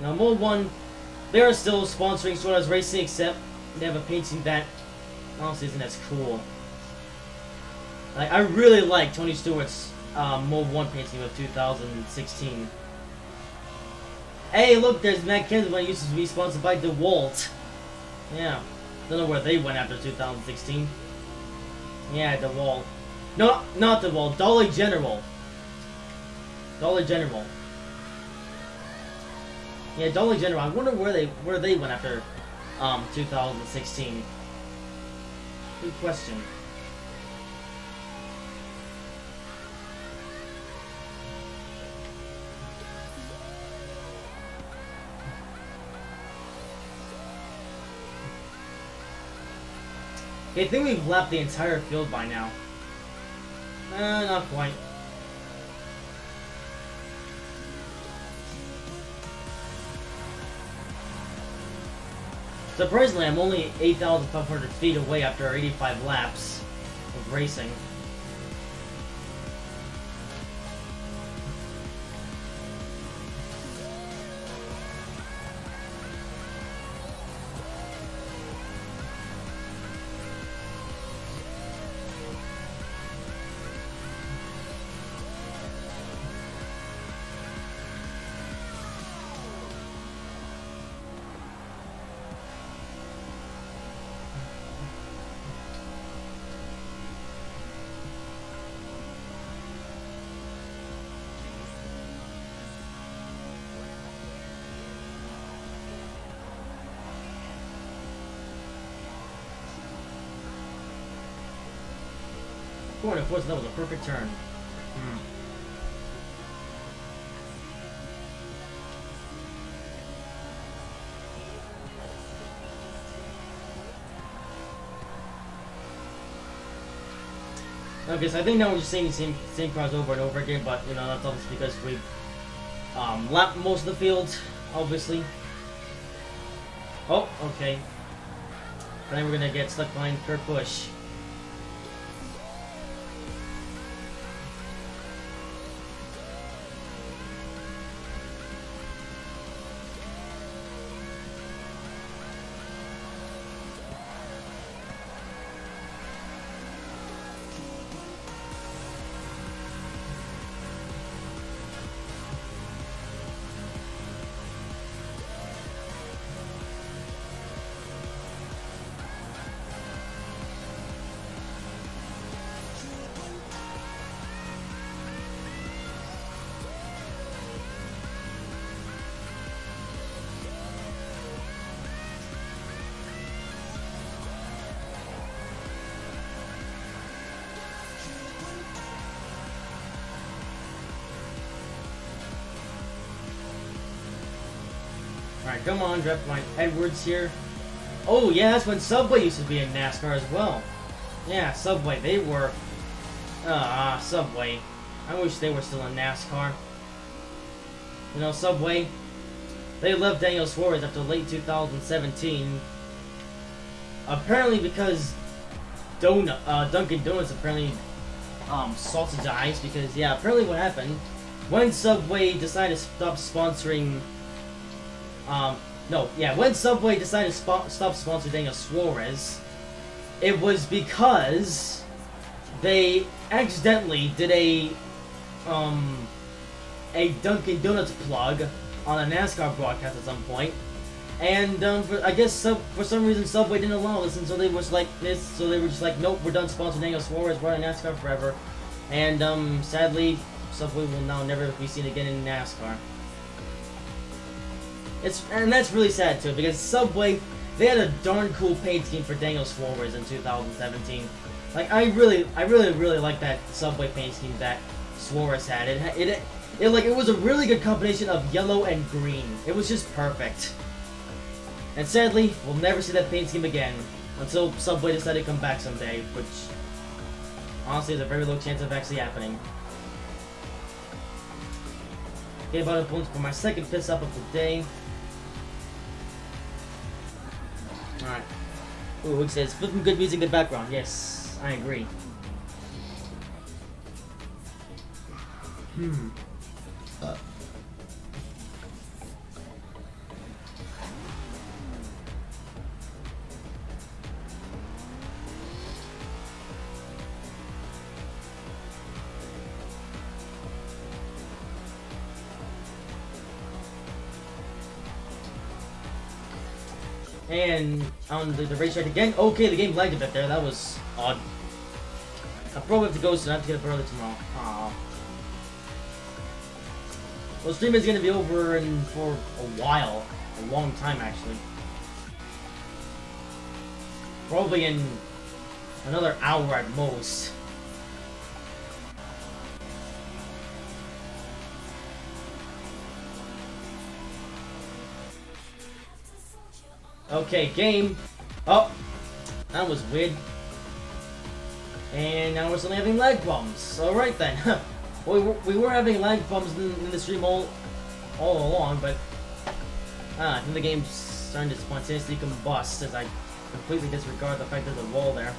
Speaker 1: Now, Mobile 1, they are still sponsoring Sordas Racing, except they have a paint scheme that honestly isn't as cool. Like, I really like Tony Stewart's Mobile 1 paint scheme of 2016. Hey, look, there's Matt Kenseth when it used to be sponsored by DeWalt. Yeah. Don't know where they went after 2016. Yeah, DeWalt. No, not DeWalt. Dollar General. Dollar General. Yeah, Dollar General. I wonder where they went after 2016. Good question. I think we've lapped the entire field by now. Not quite. Surprisingly, I'm only 8,500 feet away after 85 laps of racing. Corner, Forza, that was a perfect turn. Okay, so I think now we're just seeing the same cars over and over again, but you know that's obviously because we've lapped most of the field, obviously. Oh, okay. Then we're gonna get stuck behind Kurt Busch. Alright, come on, draft line Edwards here. Oh, yeah, that's when Subway used to be in NASCAR as well. Yeah, Subway, they were... Subway. I wish they were still in NASCAR. You know, Subway, they left Daniel Suarez after late 2017. Apparently because Dunkin' Donuts apparently subsidized, because, yeah, apparently what happened, when Subway decided to stop sponsoring... when Subway decided to stop sponsoring Daniel Suarez, it was because they accidentally did a Dunkin' Donuts plug on a NASCAR broadcast at some point, and I guess for some reason Subway didn't allow this, and so they was like this. So they were just like, nope, we're done sponsoring Daniel Suarez. We're on NASCAR forever, and sadly, Subway will now never be seen again in NASCAR. And that's really sad too, because Subway, they had a darn cool paint scheme for Daniel Suarez in 2017. Like I really like that Subway paint scheme that Suarez had. It was a really good combination of yellow and green. It was just perfect. And sadly, we'll never see that paint scheme again until Subway decided to come back someday, which Honestly, there's a very low chance of actually happening. Okay, about a point for my second piss up of the day. Alright. Ooh, it says flipping good music in the background. Yes, I agree. And on the racetrack again. Okay, the game lagged a bit there. That was odd. I'll probably have to go soon. I have to get up early tomorrow. Aww. Well, stream is going to be over for a while. A long time, actually. Probably in another hour at most. Okay, game. Oh, that was weird. And now we're suddenly having lag problems. Alright then. we were having lag problems in the stream all along, but I think the game's starting to spontaneously combust as I completely disregard the fact there's a wall there.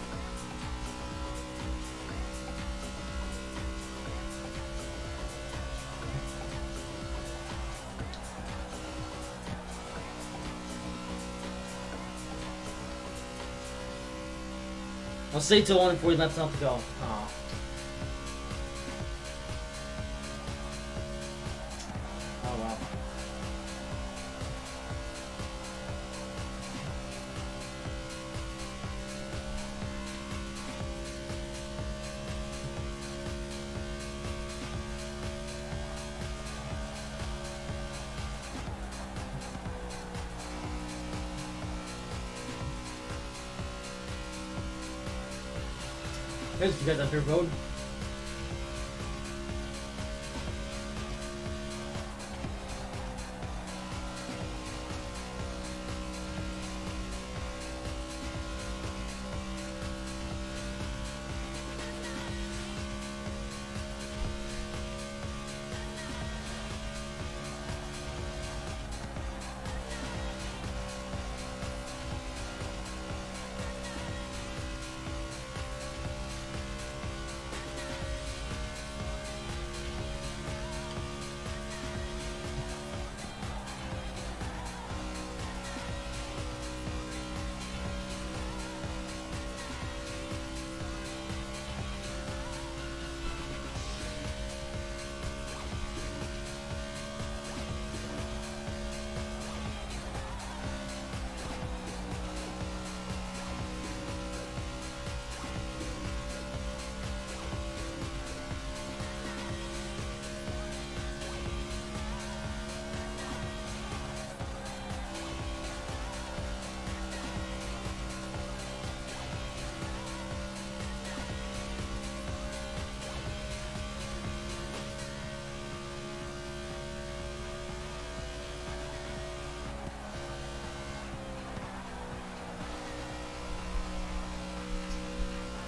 Speaker 1: I'll stay till 1:40 laps left to go. Aw. Oh well. Here's because I'm through road.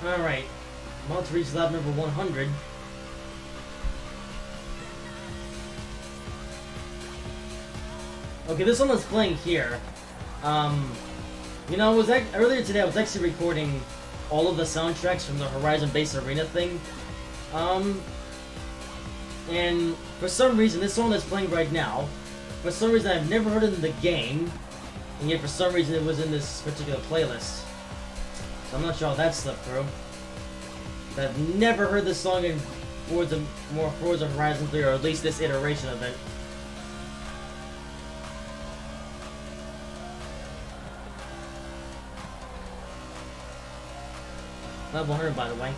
Speaker 1: Alright. I'm about to reach lap number 100. Okay, this one was playing here. You know, earlier today I was actually recording all of the soundtracks from the Horizon Base Arena thing. And for some reason, this song that's playing right now, for some reason I've never heard it in the game, and yet for some reason it was in this particular playlist. So I'm not sure how that slipped through. But I've never heard this song in Forza Horizon 3, or at least this iteration of it. Level 100, by the way.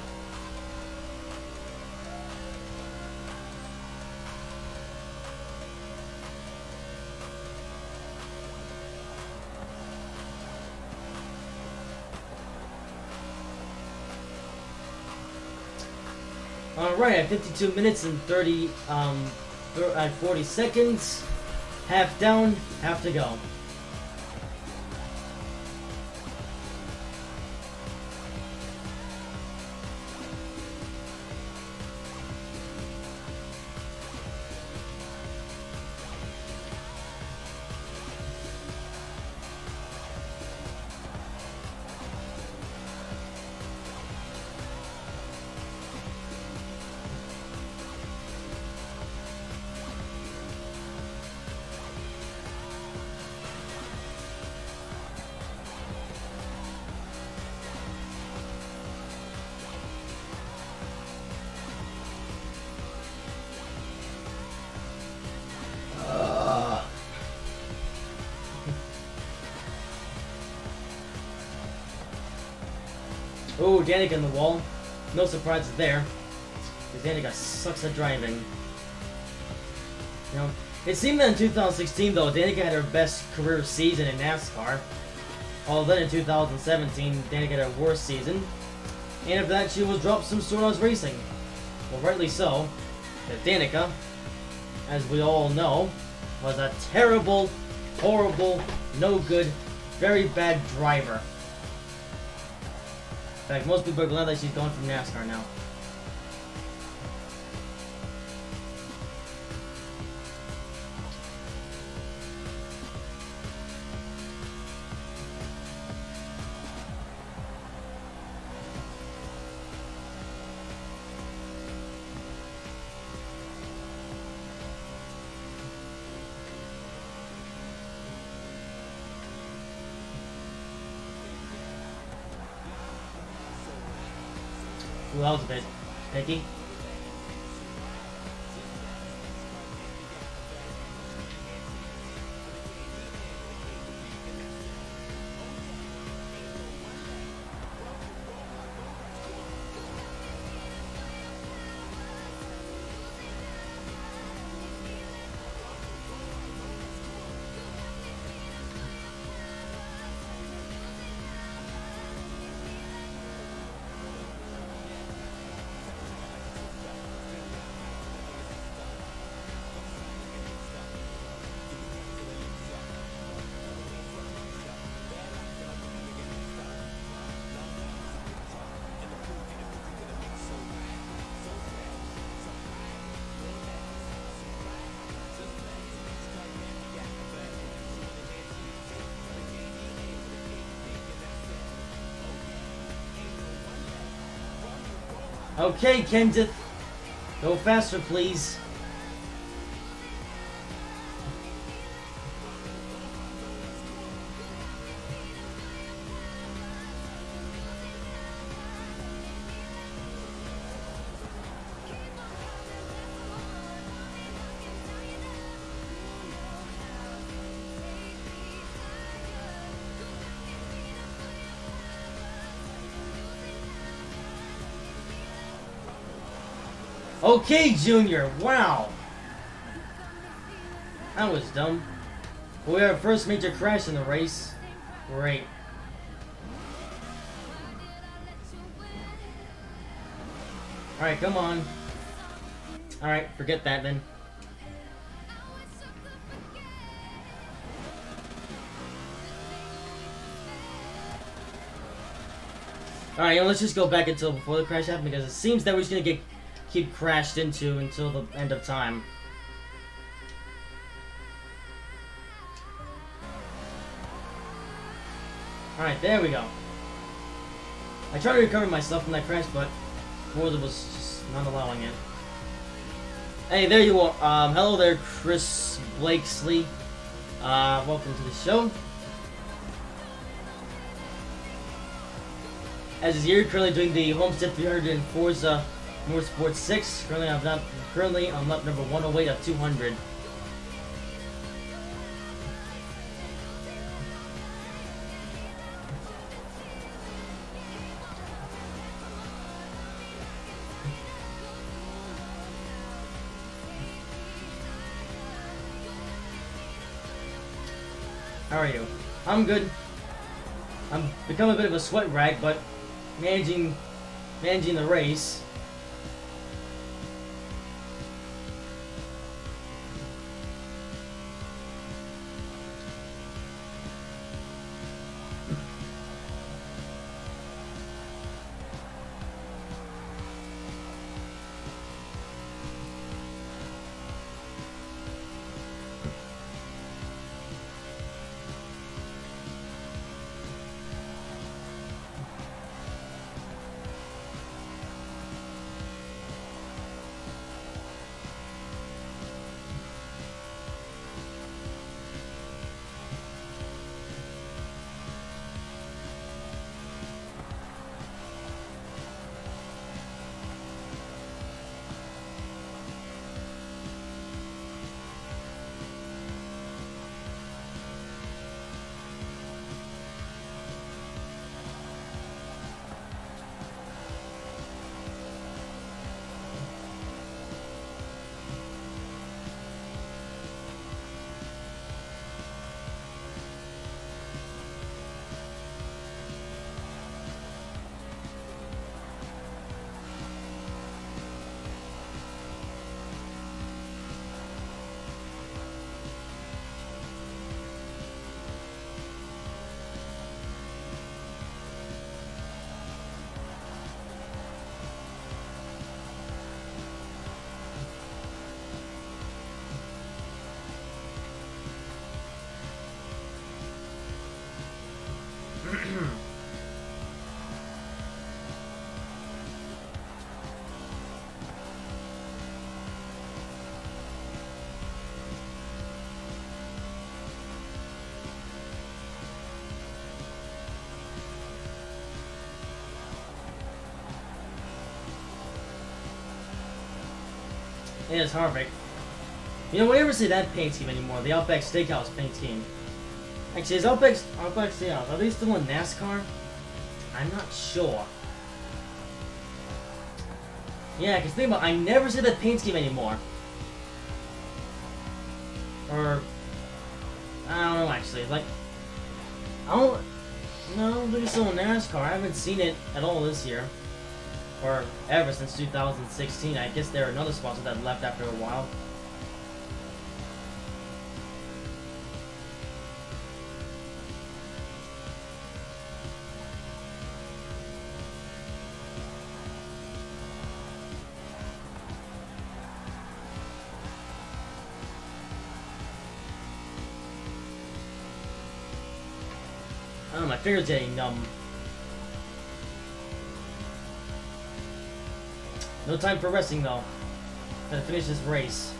Speaker 1: Alright, at 52 minutes and 40 seconds. Half down, half to go. Oh, Danica in the wall. No surprises there. Because Danica sucks at driving. You know, it seemed that in 2016, though, Danica had her best career season in NASCAR. Although then in 2017, Danica had her worst season. And after that, she was dropped from Storehouse Racing. Well, rightly so. Because Danica, as we all know, was a terrible, horrible, no good, very bad driver. In fact, most people are glad that she's gone from NASCAR now. Who else did? Becky? Okay, Kenseth. Go faster, please. Okay, Junior. Wow. That was dumb. We had our first major crash in the race. Great. Alright, come on. Alright, forget that then. Alright, let's just go back until before the crash happened, because it seems that we're just gonna keep crashed into until the end of time. Alright, there we go. I tried to recover myself from that crash, but Forza was just not allowing it. Hey, there you are. Hello there, Chris Blakesley. Welcome to the show. As is here, currently doing the Homestead 300 in Forza Motorsport 6. Currently on lap number 108 of 200. How are you? I'm good. I'm become a bit of a sweat rag, but managing the race. Yeah, it's Harvick. You know, we never see that paint scheme anymore. The Outback Steakhouse paint scheme. Actually, is Outback Steakhouse, are they still in NASCAR? I'm not sure. Yeah, because think about it, I never see that paint scheme anymore. Or, I don't know actually. Like, I don't think it's still in NASCAR. I haven't seen it at all this year. Or ever since 2016. I guess they're another sponsor that left after a while. I don't know, my fingers getting numb. No time for resting though. Gotta finish this race.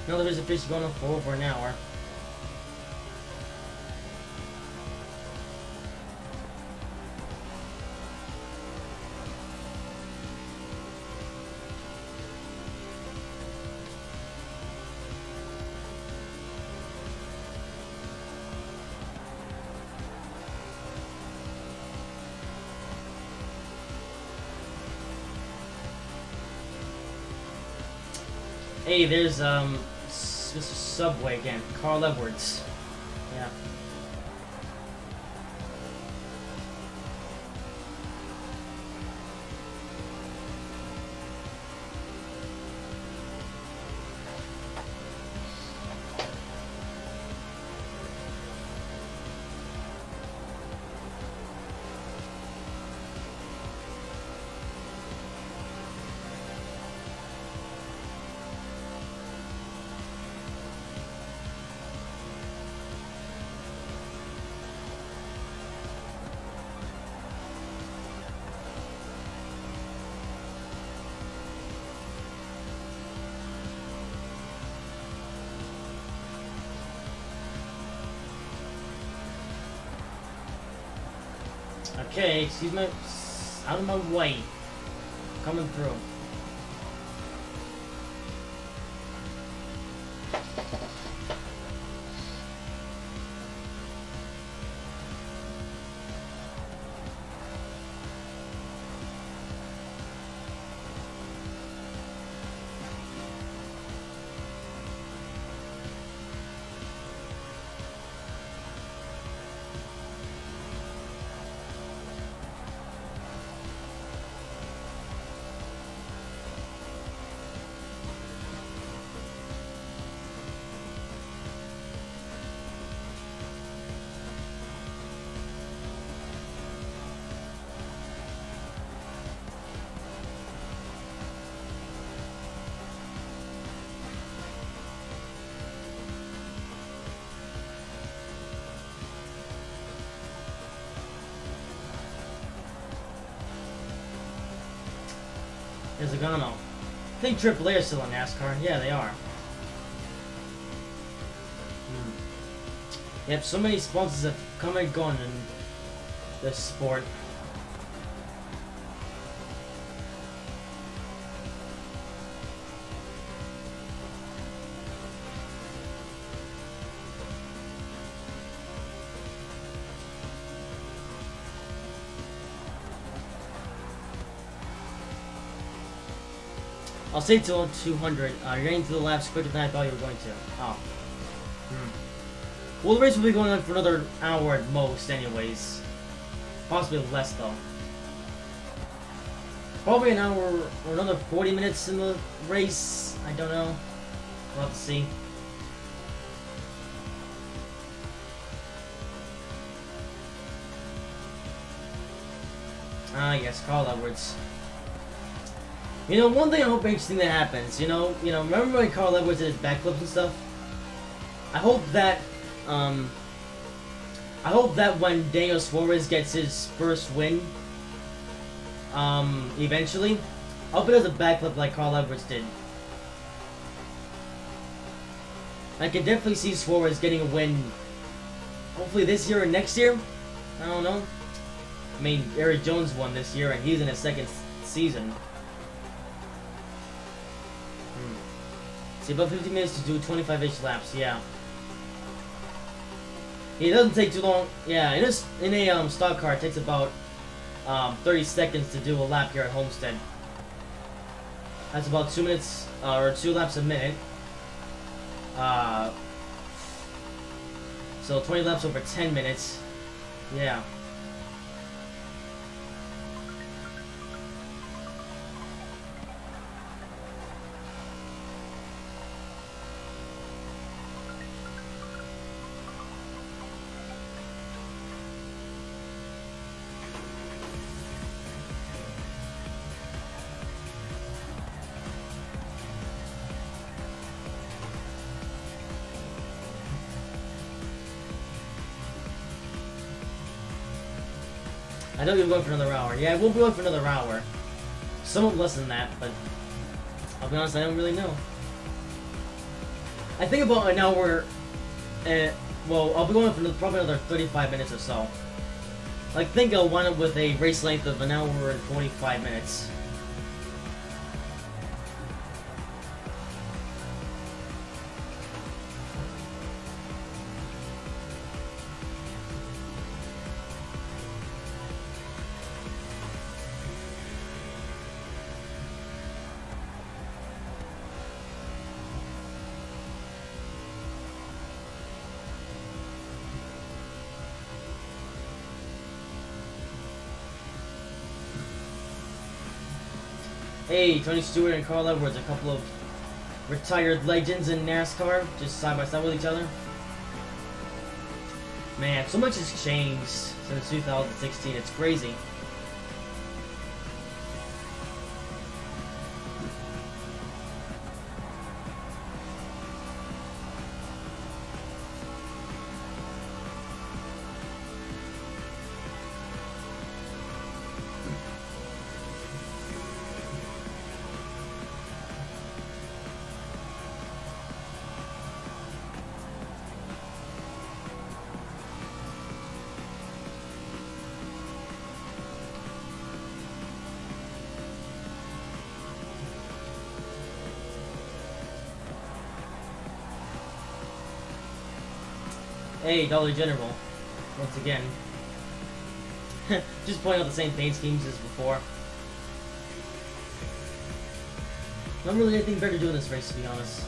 Speaker 1: Another visit fish going on for over an hour. Hey, there's Mr. Subway again, Carl Edwards. Yeah. Okay, excuse me. Out of my way. Coming through. There's a Gano. I think AAA is still in NASCAR. Yeah, they are. Yep, so many sponsors have come and gone in this sport. I'll stay till 200. You're getting to the laps quicker than I thought you were going to. Oh. Well, the race will be going on for another hour at most, anyways. Possibly less, though. Probably an hour or another 40 minutes in the race. I don't know. We'll have to see. Ah, yes, Carl Edwards. You know, one thing I hope interesting that happens. You know, remember when Carl Edwards did his backflips and stuff? I hope that when Daniel Suarez gets his first win, eventually, I hope he does a backflip like Carl Edwards did. I can definitely see Suarez getting a win, hopefully this year or next year. I don't know. I mean, Eric Jones won this year, and he's in his second season. See, about 50 minutes to do 25-ish laps, yeah. It doesn't take too long. Yeah, in a stock car, it takes about 30 seconds to do a lap here at Homestead. That's about 2 minutes, or 2 laps a minute. So 20 laps over 10 minutes. Yeah. I know you're going for another hour. Yeah, I won't be going for another hour. Somewhat less than that, but I'll be honest, I don't really know. I think about an hour. Well, I'll be going for probably another 35 minutes or so. I think I'll wind up with a race length of an hour and 45 minutes. Hey, Tony Stewart and Carl Edwards, a couple of retired legends in NASCAR, just side by side with each other. Man, so much has changed since 2016, it's crazy. Hey, Dollar General. Once again. Just pointing out the same paint schemes as before. Not really anything better to do in this race, to be honest.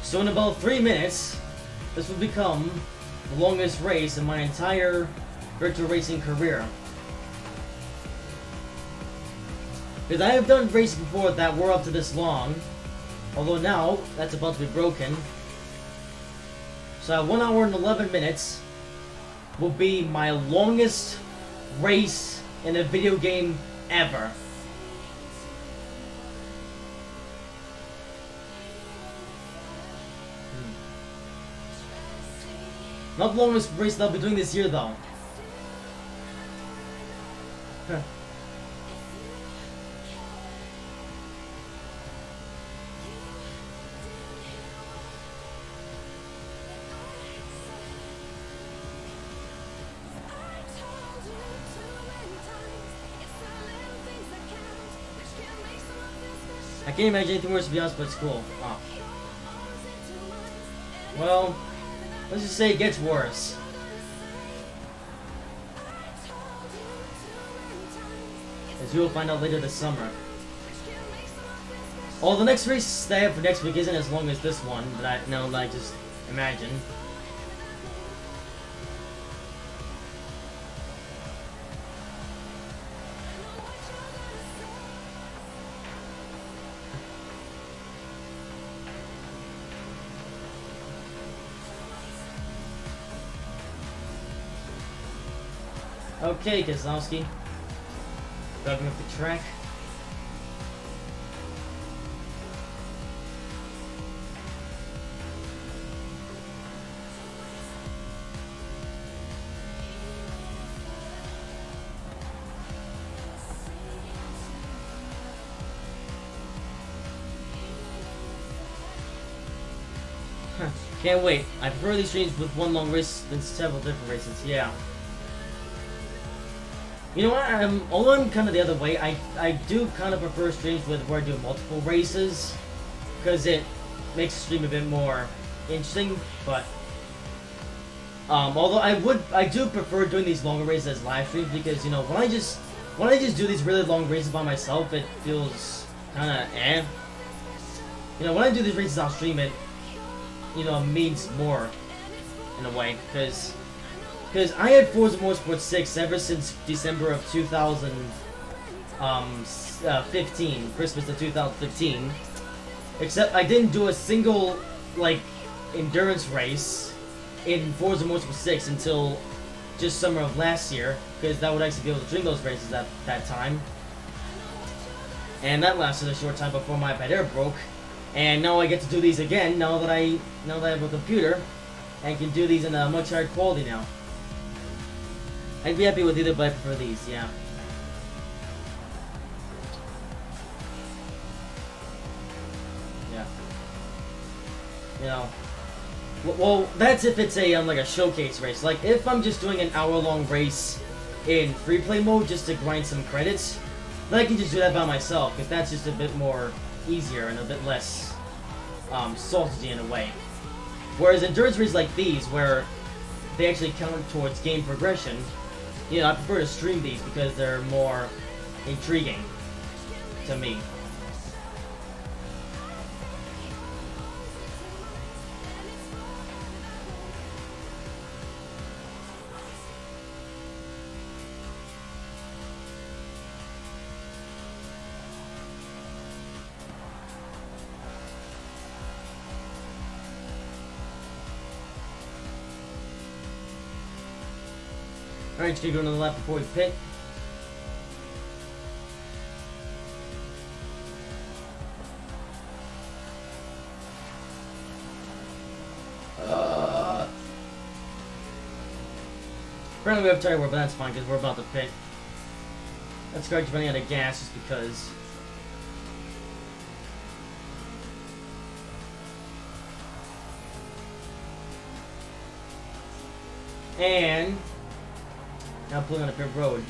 Speaker 1: So in about 3 minutes, this will become the longest race in my entire virtual racing career. Because I have done races before that were up to this long, although now that's about to be broken. So 1 hour and 11 minutes will be my longest race in a video game ever. Not the longest race that I'll be doing this year, though. I can't imagine anything worse, to be honest, but it's cool. Oh. Well, let's just say it gets worse. As you will find out later this summer. Oh, the next race that I have for next week isn't as long as this one, but I just imagine. Okay, Kozlowski. Driving up the track. Can't wait. I prefer these streams with one long race than several different races. Yeah. You know what? Although I'm kind of the other way, I do kind of prefer streams with where I do multiple races, because it makes the stream a bit more interesting. But although I do prefer doing these longer races as live streams, because you know when I just do these really long races by myself, it feels kind of eh. You know, when I do these races on stream, it means more in a way, because I had Forza Motorsport 6 ever since December of 2015, Christmas of 2015. Except I didn't do a single like endurance race in Forza Motorsport 6 until just summer of last year, because that would actually be able to stream those races at that time. And that lasted a short time before my iPad Air broke. And now I get to do these again, now that I have a computer, and can do these in a much higher quality now. I'd be happy with either, but I prefer these, yeah. Yeah. You know. Well, that's if it's a like a showcase race. Like if I'm just doing an hour-long race in free play mode just to grind some credits, then I can just do that by myself, because that's just a bit more easier and a bit less sausagy in a way. Whereas endurance races like these, where they actually count towards game progression, you know, I prefer to stream these because they're more intriguing to me. Alright, just gonna go another lap before we pit. Apparently we have tire wear, but that's fine because we're about to pit. That car's running out of gas just because. And now pulling on a pit road.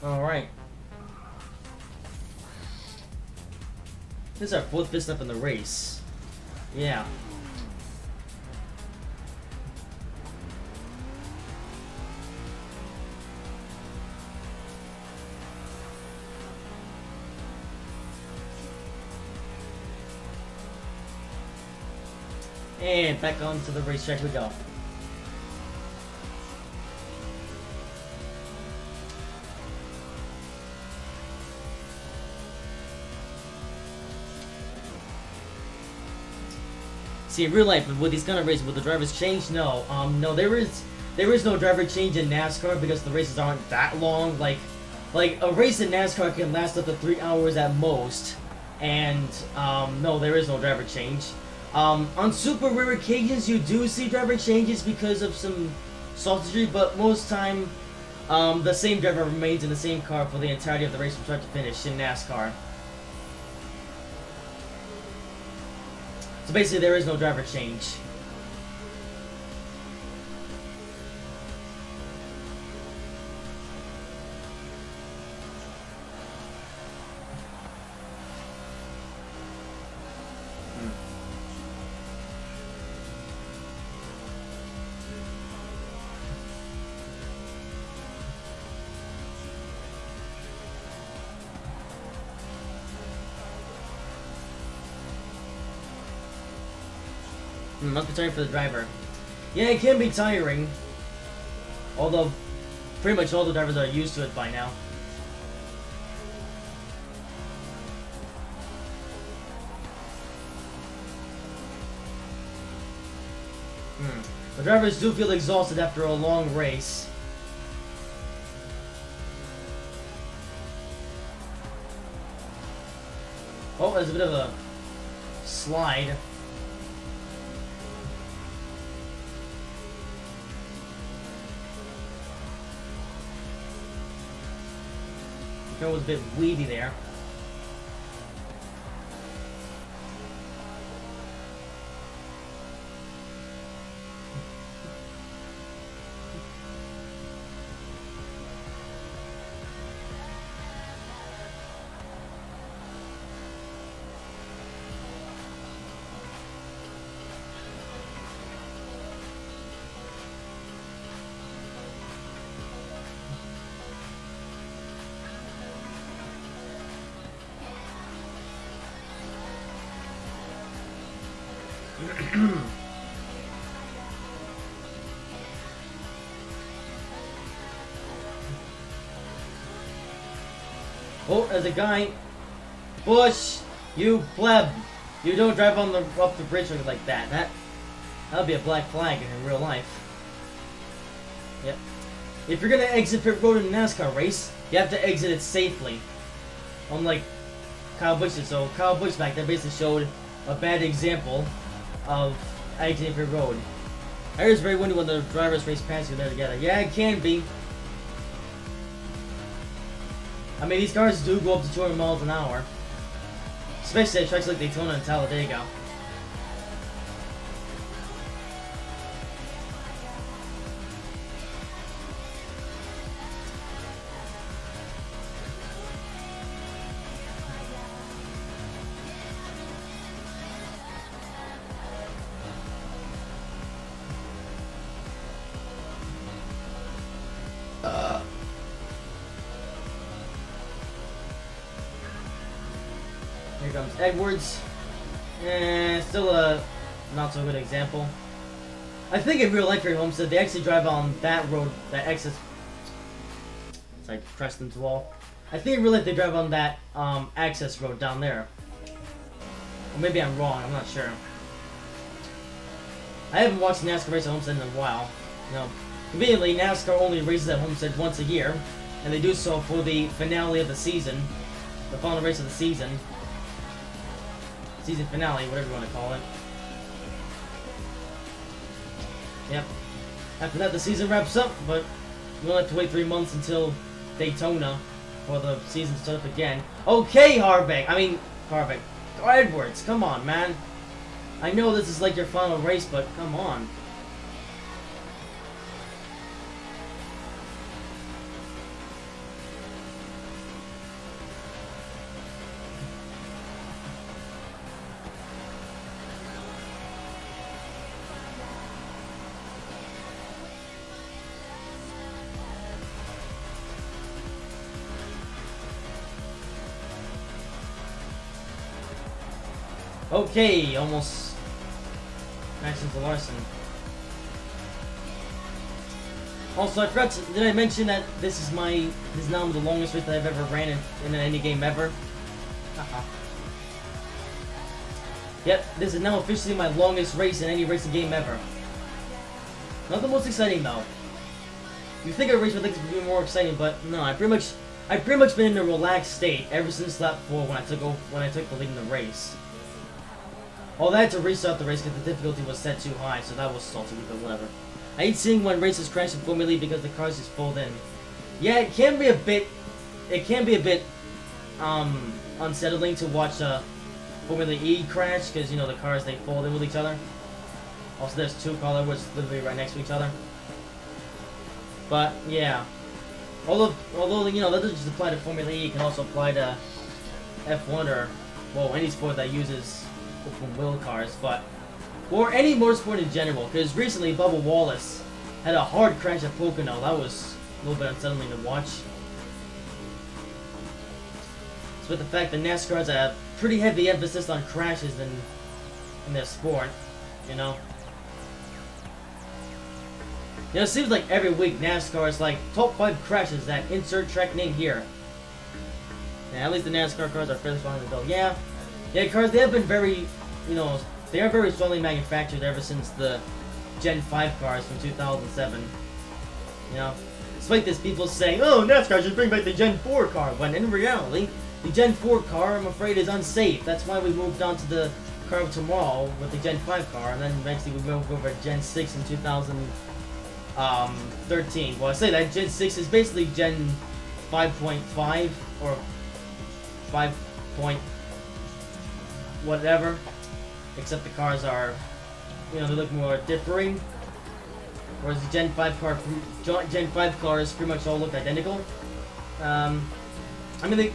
Speaker 1: Alright. This is our fourth pit stop in the race. Yeah. And back onto the racetrack we go. See, in real life, with these kind of races, will the drivers change? No. No, there is no driver change in NASCAR because the races aren't that long. Like a race in NASCAR can last up to 3 hours at most, and no, there is no driver change. On super rare occasions, you do see driver changes because of some sausagery, but most time, the same driver remains in the same car for the entirety of the race from start to finish in NASCAR. So basically, there is no driver change. Must be tiring for the driver. Yeah, it can be tiring. Although, pretty much all the drivers are used to it by now. The drivers do feel exhausted after a long race. Oh, there's a bit of a slide. The car was a bit weedy there. Oh, there's a guy. Bush, you pleb. You don't drive on the up the bridge like that. That'll be a black flag in real life. Yep. If you're gonna exit pit road in a NASCAR race, you have to exit it safely. Unlike Kyle Busch did. So Kyle Busch back there basically showed a bad example of exiting pit road. I heard it's very windy when the drivers race past you there together. Yeah, it can be. I mean, these cars do go up to 200 miles an hour. Especially at tracks like Daytona and Talladega. Here comes Edwards. Still a not so good example. I think in real life here at Homestead, they actually drive on that road, that exit. It's like Preston's wall. I think in real life they drive on that access road down there. Or maybe I'm wrong, I'm not sure. I haven't watched NASCAR race at Homestead in a while. No. Conveniently, NASCAR only races at Homestead once a year, and they do so for the finale of the season, the final race of the season. Season finale, whatever you want to call it. Yep. After that, the season wraps up, but we'll have to wait 3 months until Daytona for the season to start up again. Okay, Harvick. Edwards, come on, man. I know this is like your final race, but come on. Okay, almost matching to Larson. Also, I forgot to, did I mention that this is now the longest race that I've ever ran in any game ever? Yep, this is now officially my longest race in any racing game ever. Not the most exciting though. You think a race would be more exciting, but no, I've pretty much been in a relaxed state ever since lap 4 when I took the lead in the race. Although I had to restart the race because the difficulty was set too high, so that was salty, but whatever. I hate seeing when races crash in Formula E because the cars just fold in. Yeah, it can be a bit unsettling to watch Formula E crash because, you know, the cars, they fold in with each other. Also, there's two car which literally right next to each other. But yeah, although you know that doesn't just apply to Formula E, it can also apply to F1 or well any sport that uses open wheel cars, or any motorsport in general. Because recently Bubba Wallace had a hard crash at Pocono. That was a little bit unsettling to watch. With the fact that NASCAR has a pretty heavy emphasis on crashes in their sport. you know? You know, it seems like every week NASCAR is like top 5 crashes that insert track name here. Yeah, at least the NASCAR cars are fairly strongly built. Yeah, cars, they have been very, you know, they are very strongly manufactured ever since the Gen 5 cars from 2007. You know, despite this, people saying, oh, NASCAR should bring back the Gen 4 car, when in reality, the Gen 4 car, I'm afraid, is unsafe. That's why we moved on to the car of tomorrow with the Gen 5 car, and then eventually we moved over to Gen 6 in 2013. Well, I say that Gen 6 is basically Gen 5.5 or 5 point whatever, except the cars are, you know, they look more differing. Whereas the Gen 5 cars pretty much all look identical. I mean,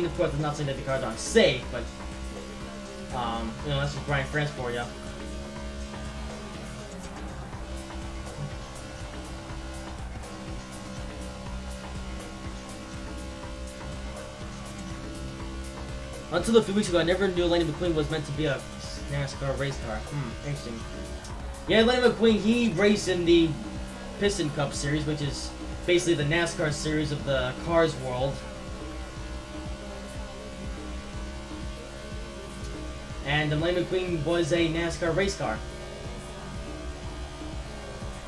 Speaker 1: of course, I'm not saying that the cars aren't safe, but you know, that's just Brian France for you. Until a few weeks ago, I never knew Lightning McQueen was meant to be a NASCAR race car. Interesting. Yeah, Lightning McQueen, he raced in the Piston Cup series, which is basically the NASCAR series of the Cars world. And the Lightning McQueen was a NASCAR race car.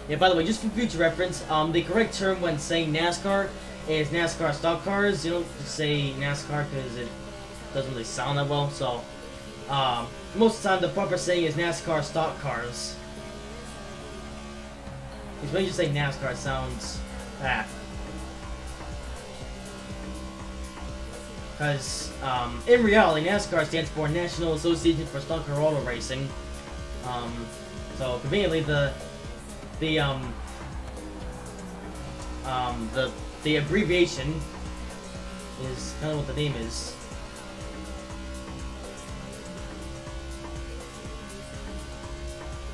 Speaker 1: Yeah, by the way, just for future reference, the correct term when saying NASCAR is NASCAR stock cars. You don't just say NASCAR because it doesn't really sound that well, so most of the time the proper saying is NASCAR stock cars. Because when you say NASCAR, it sounds because in reality, NASCAR stands for National Association for Stock Car Auto Racing. So conveniently, the abbreviation is kind of what the name is.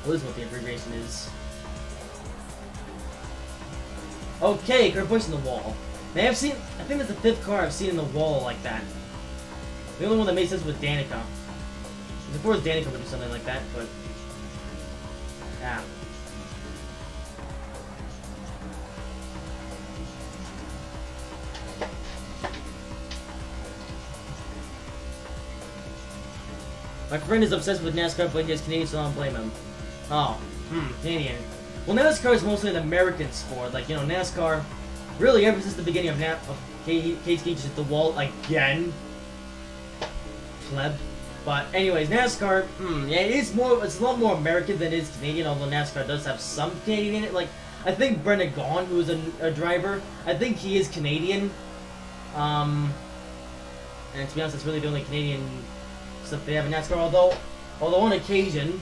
Speaker 1: What is what the abbreviation is? Okay, car pushing the wall. Now I think that's the 5th car I've seen in the wall like that. The only one that made sense was Danica. Of course Danica would do something like that, but yeah. My friend is obsessed with NASCAR, but he has Canadian, so I don't blame him. Oh, Canadian. Well, NASCAR is mostly an American sport. Like, you know, NASCAR, really ever since the beginning of Cage Cage at the wall again. Pleb. But anyways, NASCAR, yeah, it's a lot more American than it is Canadian, although NASCAR does have some Canadian in it. Like, I think Brendan Gaughan, who's a driver, I think he is Canadian. And to be honest, it's really the only Canadian stuff they have in NASCAR, although on occasion,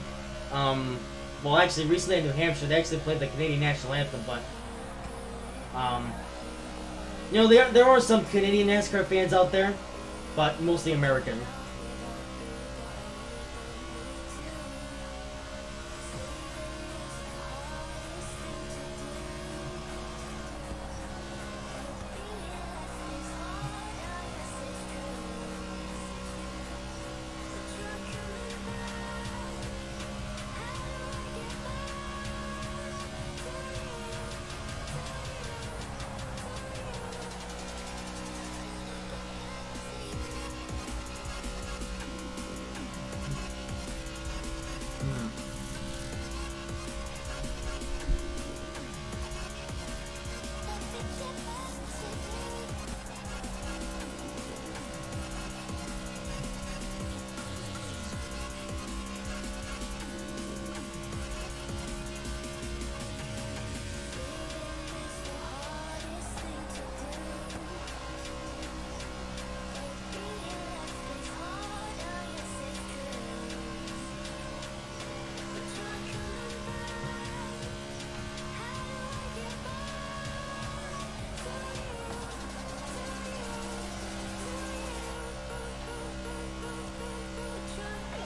Speaker 1: well, actually, recently in New Hampshire, they actually played the Canadian National Anthem, but, you know, there are some Canadian NASCAR fans out there, but mostly American.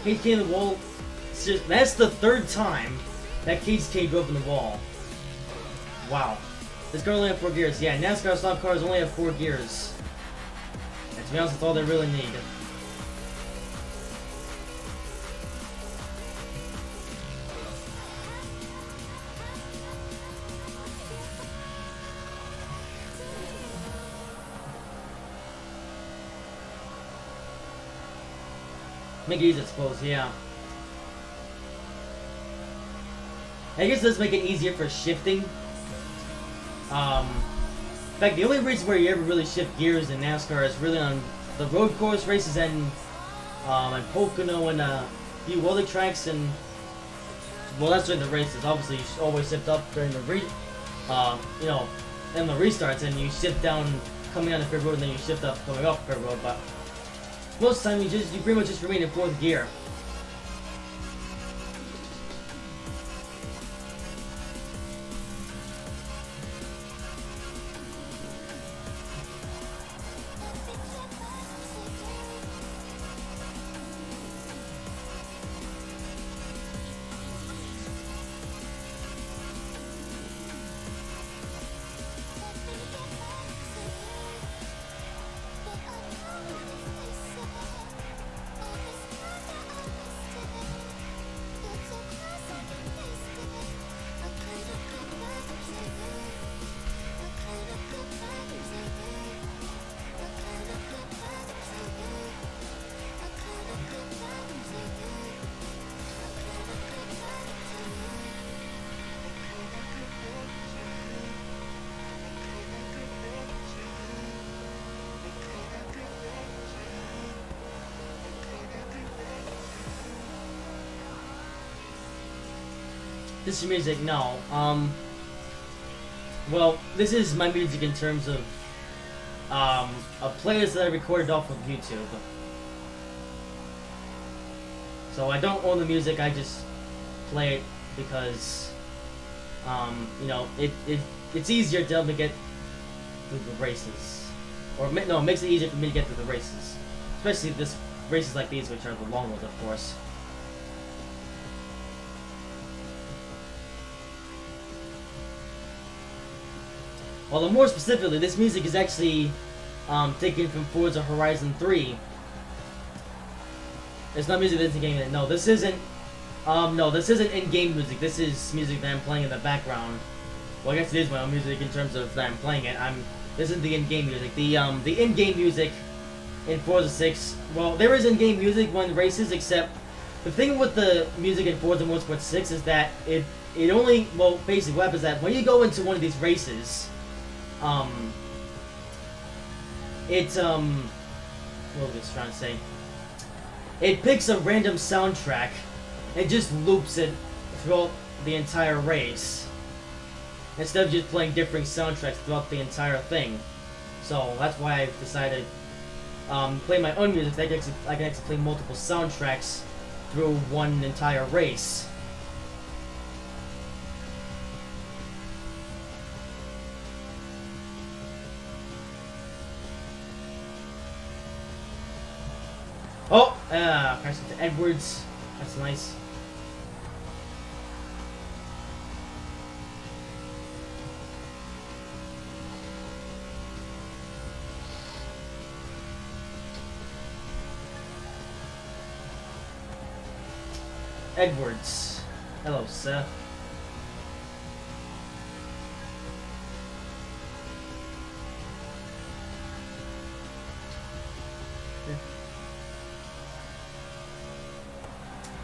Speaker 1: Cage came in the wall. That's the 3rd time that Cage drove in the wall. Wow. This car only has 4 gears. Yeah, NASCAR stock cars only have 4 gears. And to be honest, that's all they really need. Make it easy, I suppose, yeah. I guess it does make it easier for shifting. In fact, the only reason where you ever really shift gears in NASCAR is really on the road course races and Pocono and a few other tracks, and well, that's during the races. Obviously, you should always shift up during the you know, in the restarts, and you shift down coming on the pit road, and then you shift up coming off the pit road. But most of the time, you pretty much just remain in fourth gear. This is music, no. Well, this is my music in terms of playlist that I recorded off of YouTube. So I don't own the music, I just play it because, you know, it's easier to help me get through the races. Or, no, it makes it easier for me to get through the races. Especially races like these, which are the long ones, of course. Well, more specifically, this music is actually taken from Forza Horizon 3. It's not music that's in game. No, this isn't. No, this isn't in-game music. This is music that I'm playing in the background. Well, I guess it is my own music in terms of that I'm playing it. This is the in-game music. The in-game music in Forza 6. Well, there is in-game music when races, except the thing with the music in Forza Motorsport 6 is that it only, well, basically what happens is that when you go into one of these races, what was I trying to say? It picks a random soundtrack and just loops it throughout the entire race, instead of just playing different soundtracks throughout the entire thing. So that's why I've decided play my own music. I can actually play multiple soundtracks through one entire race. Oh, crashed into Edwards. That's nice. Edwards. Hello, sir.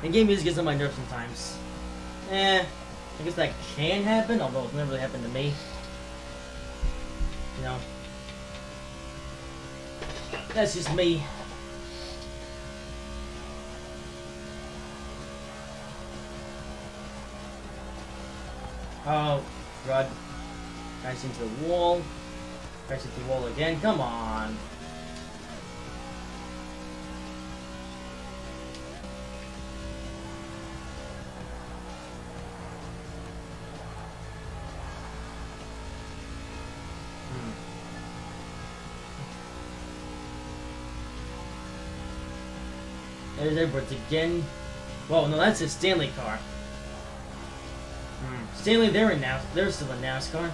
Speaker 1: And game music gets on my nerves sometimes. I guess that can happen, although it's never really happened to me. You know. That's just me. Oh, God. Crash into the wall. Crash into the wall again. Come on. There's Edwards again. Whoa, no, that's his Stanley car. Stanley, they're still in NASCAR.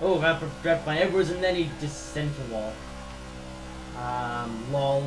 Speaker 1: Oh, got dropped by Edwards, and then he just sent the wall. Lol.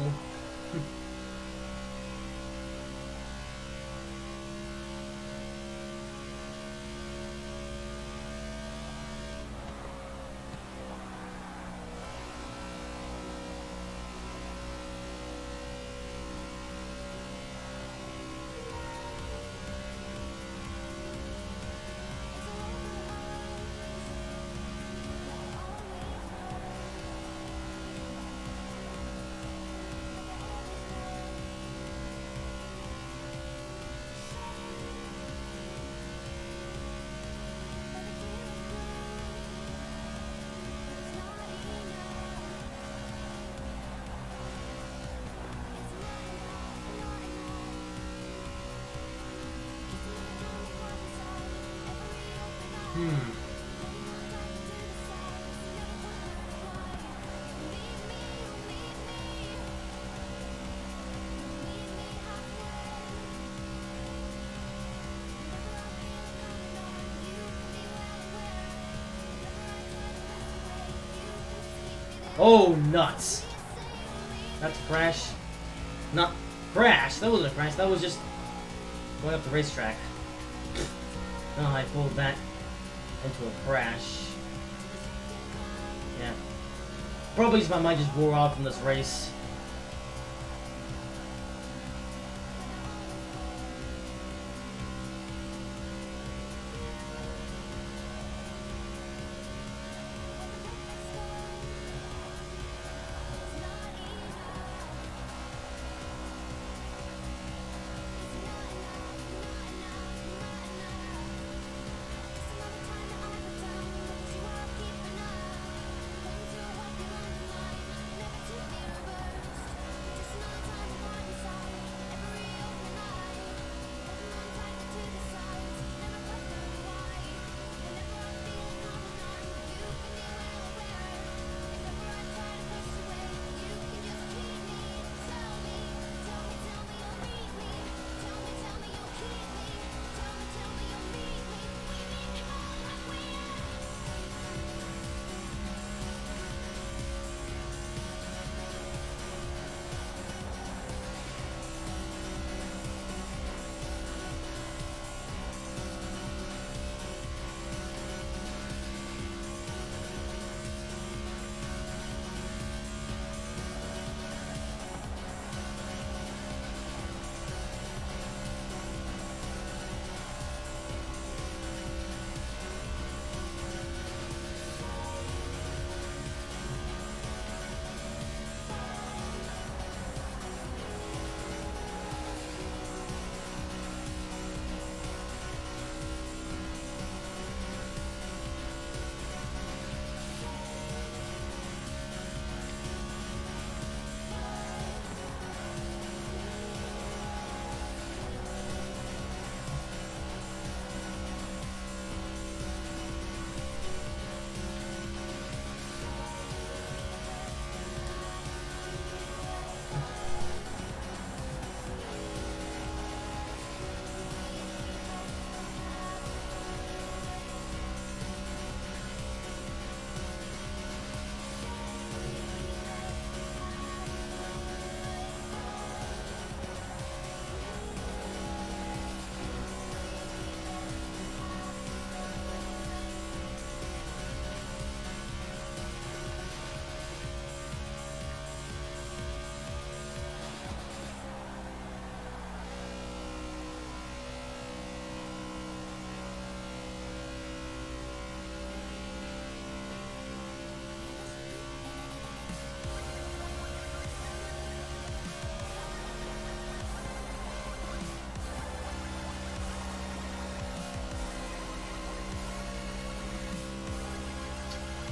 Speaker 1: Oh, nuts. That's a crash. Not crash. That wasn't a crash. That was just going up the racetrack. Oh, I pulled that into a crash. Yeah. Probably just my mind just wore off from this race.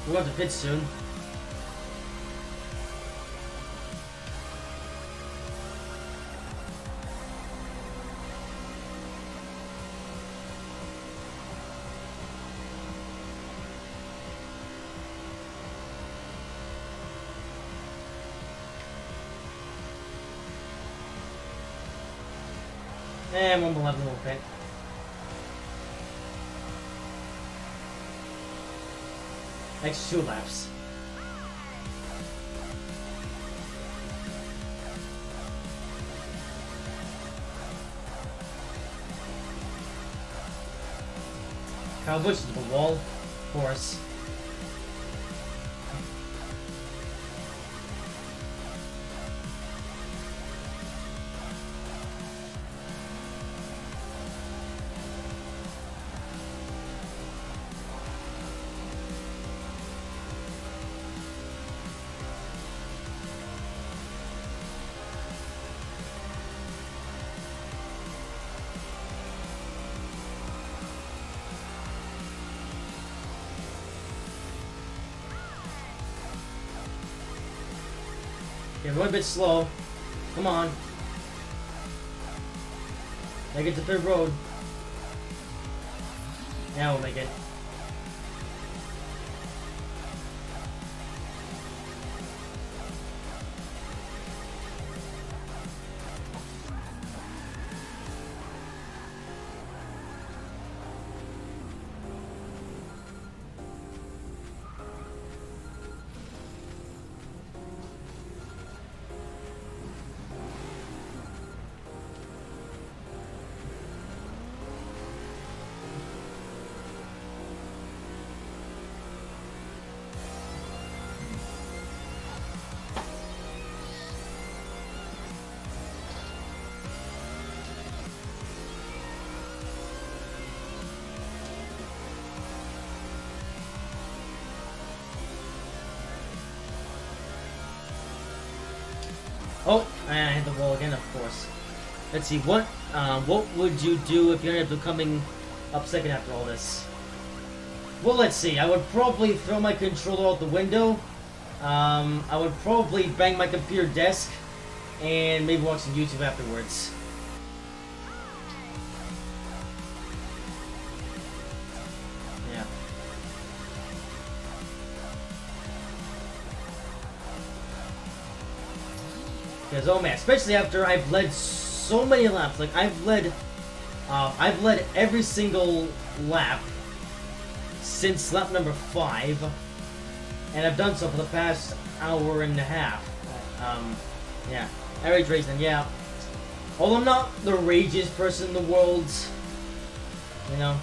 Speaker 1: We'll have to pit soon. And one will have a little pit. extra 2 laps. Kyle Busch is the wall, of course. Yeah, going a bit slow. Come on. Make it to third road. Now we'll make it. Oh, and I hit the wall again, of course. Let's see, what would you do if you ended up coming up second after all this? Well, let's see. I would probably throw my controller out the window. I would probably bang my computer desk, and maybe watch some YouTube afterwards. Yeah. Because, oh man, especially after I've led so many laps. Like, I've led every single lap since lap number 5, and I've done so for the past hour and a half. Yeah, I rage racing, yeah. Although I'm not the ragiest person in the world, you know,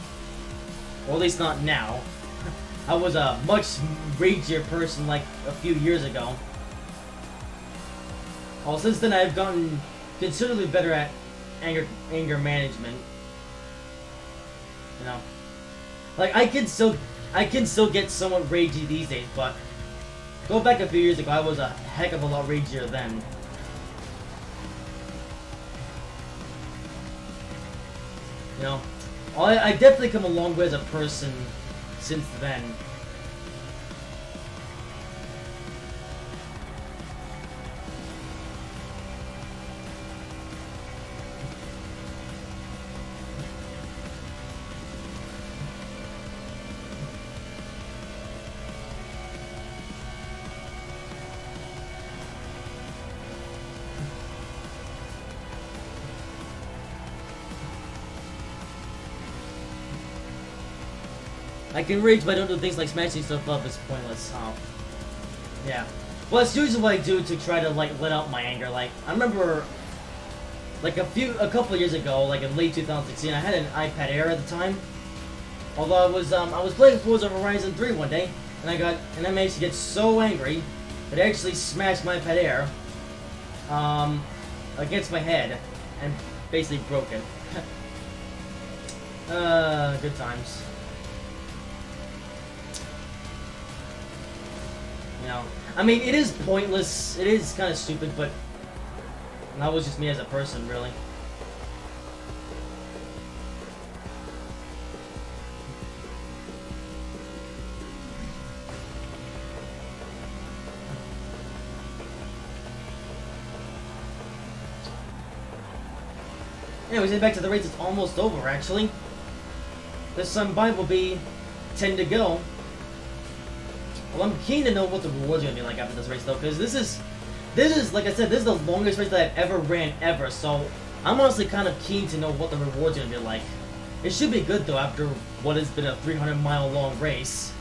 Speaker 1: or at least not now. I was a much ragier person like a few years ago. Well, since then I've gotten considerably better at anger management. You know, like I can still get somewhat ragey these days, but go back a few years ago, I was a heck of a lot ragier then. You know, I definitely come a long way as a person since then. I can rage, but I don't do things like smashing stuff up. It's pointless. Yeah. Well, that's usually what I do to try to like let out my anger. Like I remember, like a couple of years ago, like in late 2016, I had an iPad Air at the time. Although I was playing Forza Horizon 3 one day, and I managed to get so angry that I actually smashed my iPad Air against my head and basically broke it. Good times. You know, I mean, it is pointless. It is kind of stupid, but that was just me as a person, really. Anyways, head back to the race. It's almost over, actually. There's some Bible Bee 10 to go. Well, I'm keen to know what the rewards are going to be like after this race, though, because this is, like I said, this is the longest race that I've ever ran, ever, so I'm honestly kind of keen to know what the rewards are going to be like. It should be good, though, after what has been a 300-mile long race.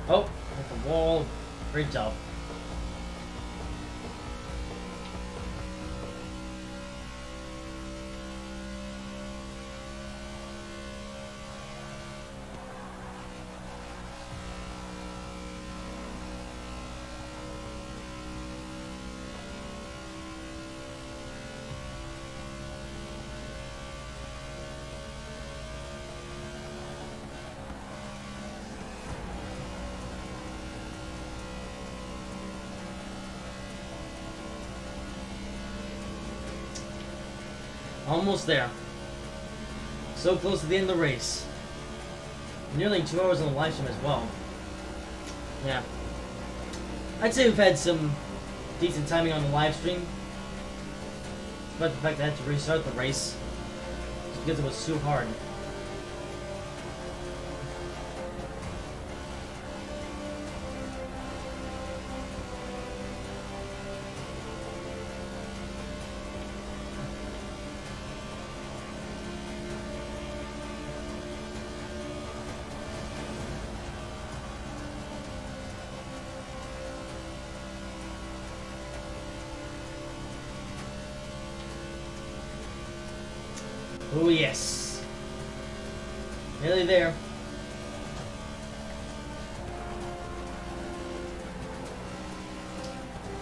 Speaker 1: Oh, hit the wall. Great job. Almost there. So close to the end of the race. Nearly 2 hours on the live stream as well. Yeah. I'd say we've had some decent timing on the live stream. Despite the fact that I had to restart the race. Just because it was so hard. Oh yes. Nearly there.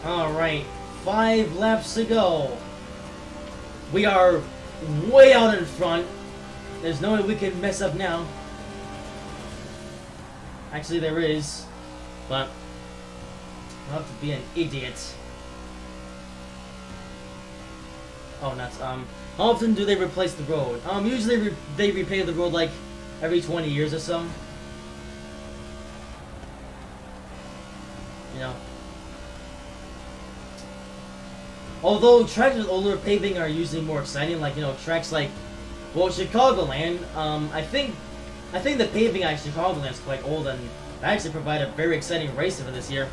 Speaker 1: Alright, 5 laps to go. We are way out in front. There's no way we can mess up now. Actually there is, but I'll have to be an idiot. Oh, nuts. How often do they replace the road? Usually they repave the road like every 20 years or so. You know. Although tracks with older paving are usually more exciting, like, you know, tracks like, well, Chicagoland, I think the paving at Chicagoland is quite old, and that actually provided a very exciting race for this year.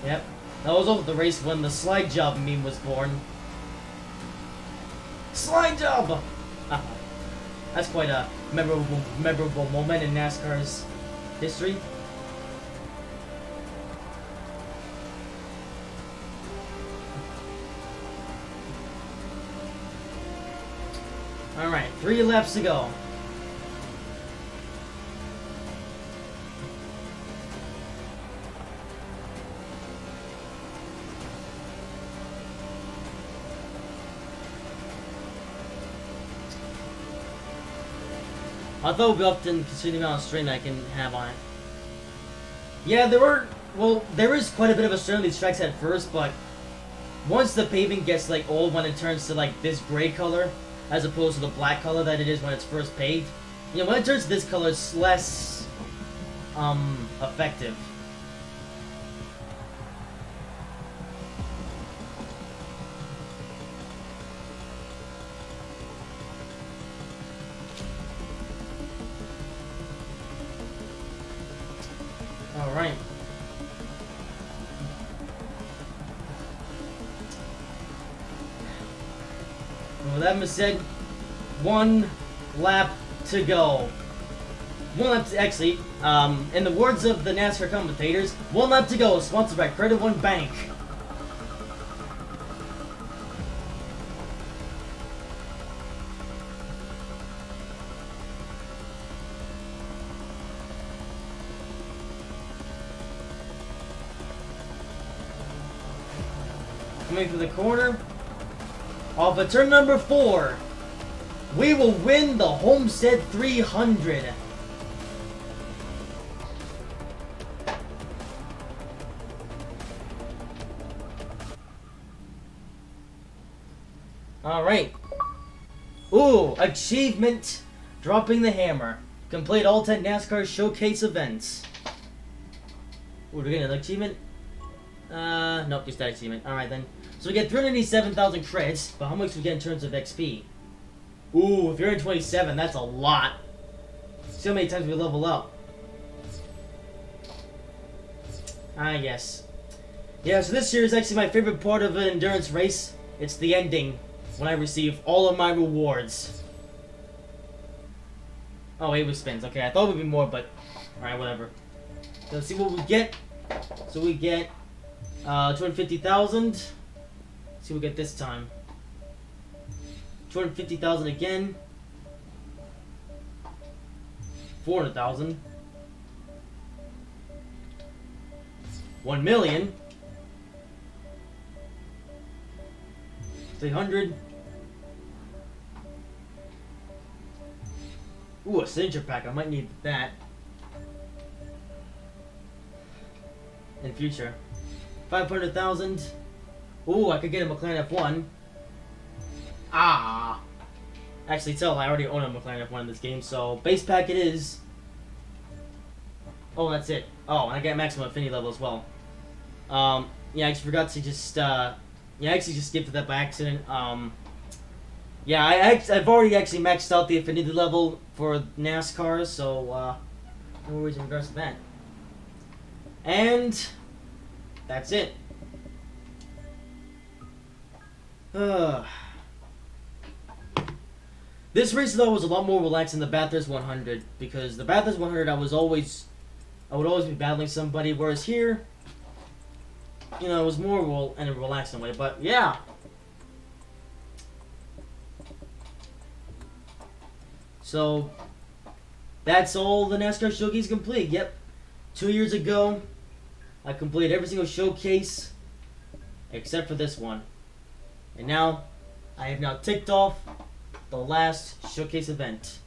Speaker 1: Yep. That was also the race when the slide job meme was born. Slide job! That's quite a memorable moment in NASCAR's history. Alright, 3 laps to go. I thought we'd be up to consider the amount of strain I can have on it. Yeah, there is quite a bit of a strain on these tracks at first, but once the paving gets like old, when it turns to like this gray color, as opposed to the black color that it is when it's first paved, you know, when it turns to this color, it's less effective. Alright. With that being said, 1 lap to go. 1 lap to, actually, in the words of the NASCAR commentators, 1 lap to go, sponsored by Credit One Bank. Coming through the corner, off of turn number 4, we will win the Homestead 300. Alright. Ooh, achievement! Dropping the hammer. Complete all 10 NASCAR showcase events. Ooh, we're getting an achievement? Nope, just that achievement. Alright then. So we get 387,000 credits, but how much do we get in terms of XP? Ooh, if you're in 27, that's a lot. See how many times we level up. Ah, yes. Yeah, so this year is actually my favorite part of an endurance race. It's the ending, when I receive all of my rewards. Oh, 8 with spins. Okay, I thought it would be more, but... Alright, whatever. So let's see what we get. So we get 250,000. Let's see what we get this time. 250,000 again. 400,000. 1 million. 300. Ooh, a signature pack. I might need that in future. 500,000. Ooh, I could get a McLaren F1. Ah. Actually, tell I already own a McLaren F1 in this game, so base pack it is. Oh, that's it. Oh, and I got maximum affinity level as well. Yeah, I actually forgot to just, yeah, I actually just skipped that by accident. Yeah, I've already actually maxed out the affinity level for NASCAR, so, no worries in regards to that. And that's it. This race though was a lot more relaxed than the Bathurst 100 because the Bathurst 100 I would always be battling somebody, whereas here, you know, it was more in a relaxing way. But yeah. So that's all the NASCAR showcase complete. Yep. 2 years ago, I completed every single showcase except for this one. And now, I have now ticked off the last showcase event.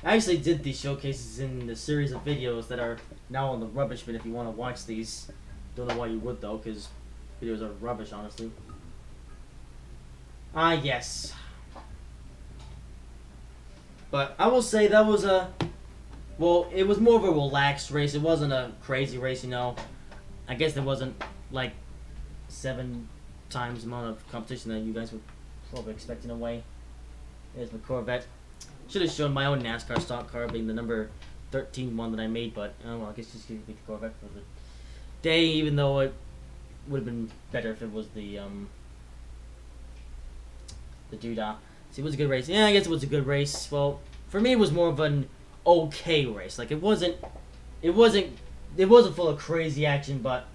Speaker 1: I actually did these showcases in the series of videos that are now on the rubbish bin if you want to watch these. Don't know why you would though, because videos are rubbish, honestly. Ah, yes. But I will say that was well, it was more of a relaxed race. It wasn't a crazy race, you know. I guess there wasn't, like, 7 times the amount of competition that you guys would probably expect in a way. There's my Corvette. Should have shown my own NASCAR stock car being the number 13 one that I made, but well, I guess just give me the Corvette for the day, even though it would have been better if it was the Doodah. See, it was a good race. Yeah, I guess it was a good race. Well, for me, it was more of an okay race. Like, it wasn't full of crazy action, but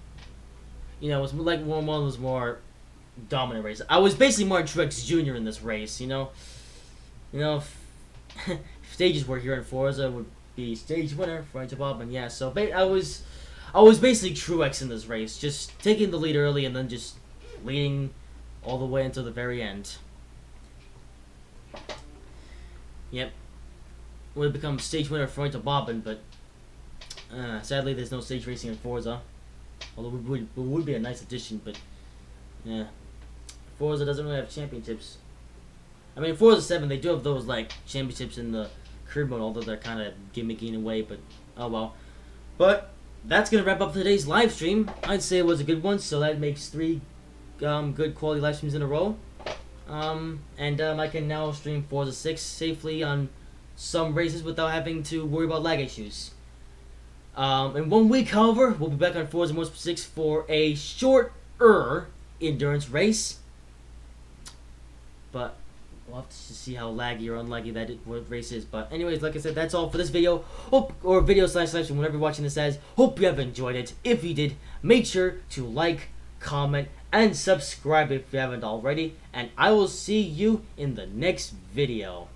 Speaker 1: you know, it was like one was more dominant race. I was basically Martin Truex Jr. in this race, you know. If stages were here in Forza, it would be stage winner for Bob, and yeah. So I was basically Truex in this race, just taking the lead early and then just leading all the way until the very end. Yep, would have become stage winner for Bobbin, but sadly there's no stage racing in Forza. Although it would be a nice addition, but yeah, Forza doesn't really have championships. I mean, Forza 7, they do have those, like, championships in the career mode, although they're kind of gimmicky in a way, but oh well. But that's going to wrap up today's live stream. I'd say it was a good one, so that makes 3 good quality live streams in a row. I can now stream Forza 6 safely on some races without having to worry about lag issues. In 1 week, however, we'll be back on Forza Motorsport 6 for a shorter endurance race. But we'll have to see how laggy or unlaggy that race is. But anyways, like I said, that's all for this video. Video/live stream, whenever you're watching this as. Hope you have enjoyed it. If you did, make sure to like, comment, and subscribe if you haven't already. And I will see you in the next video.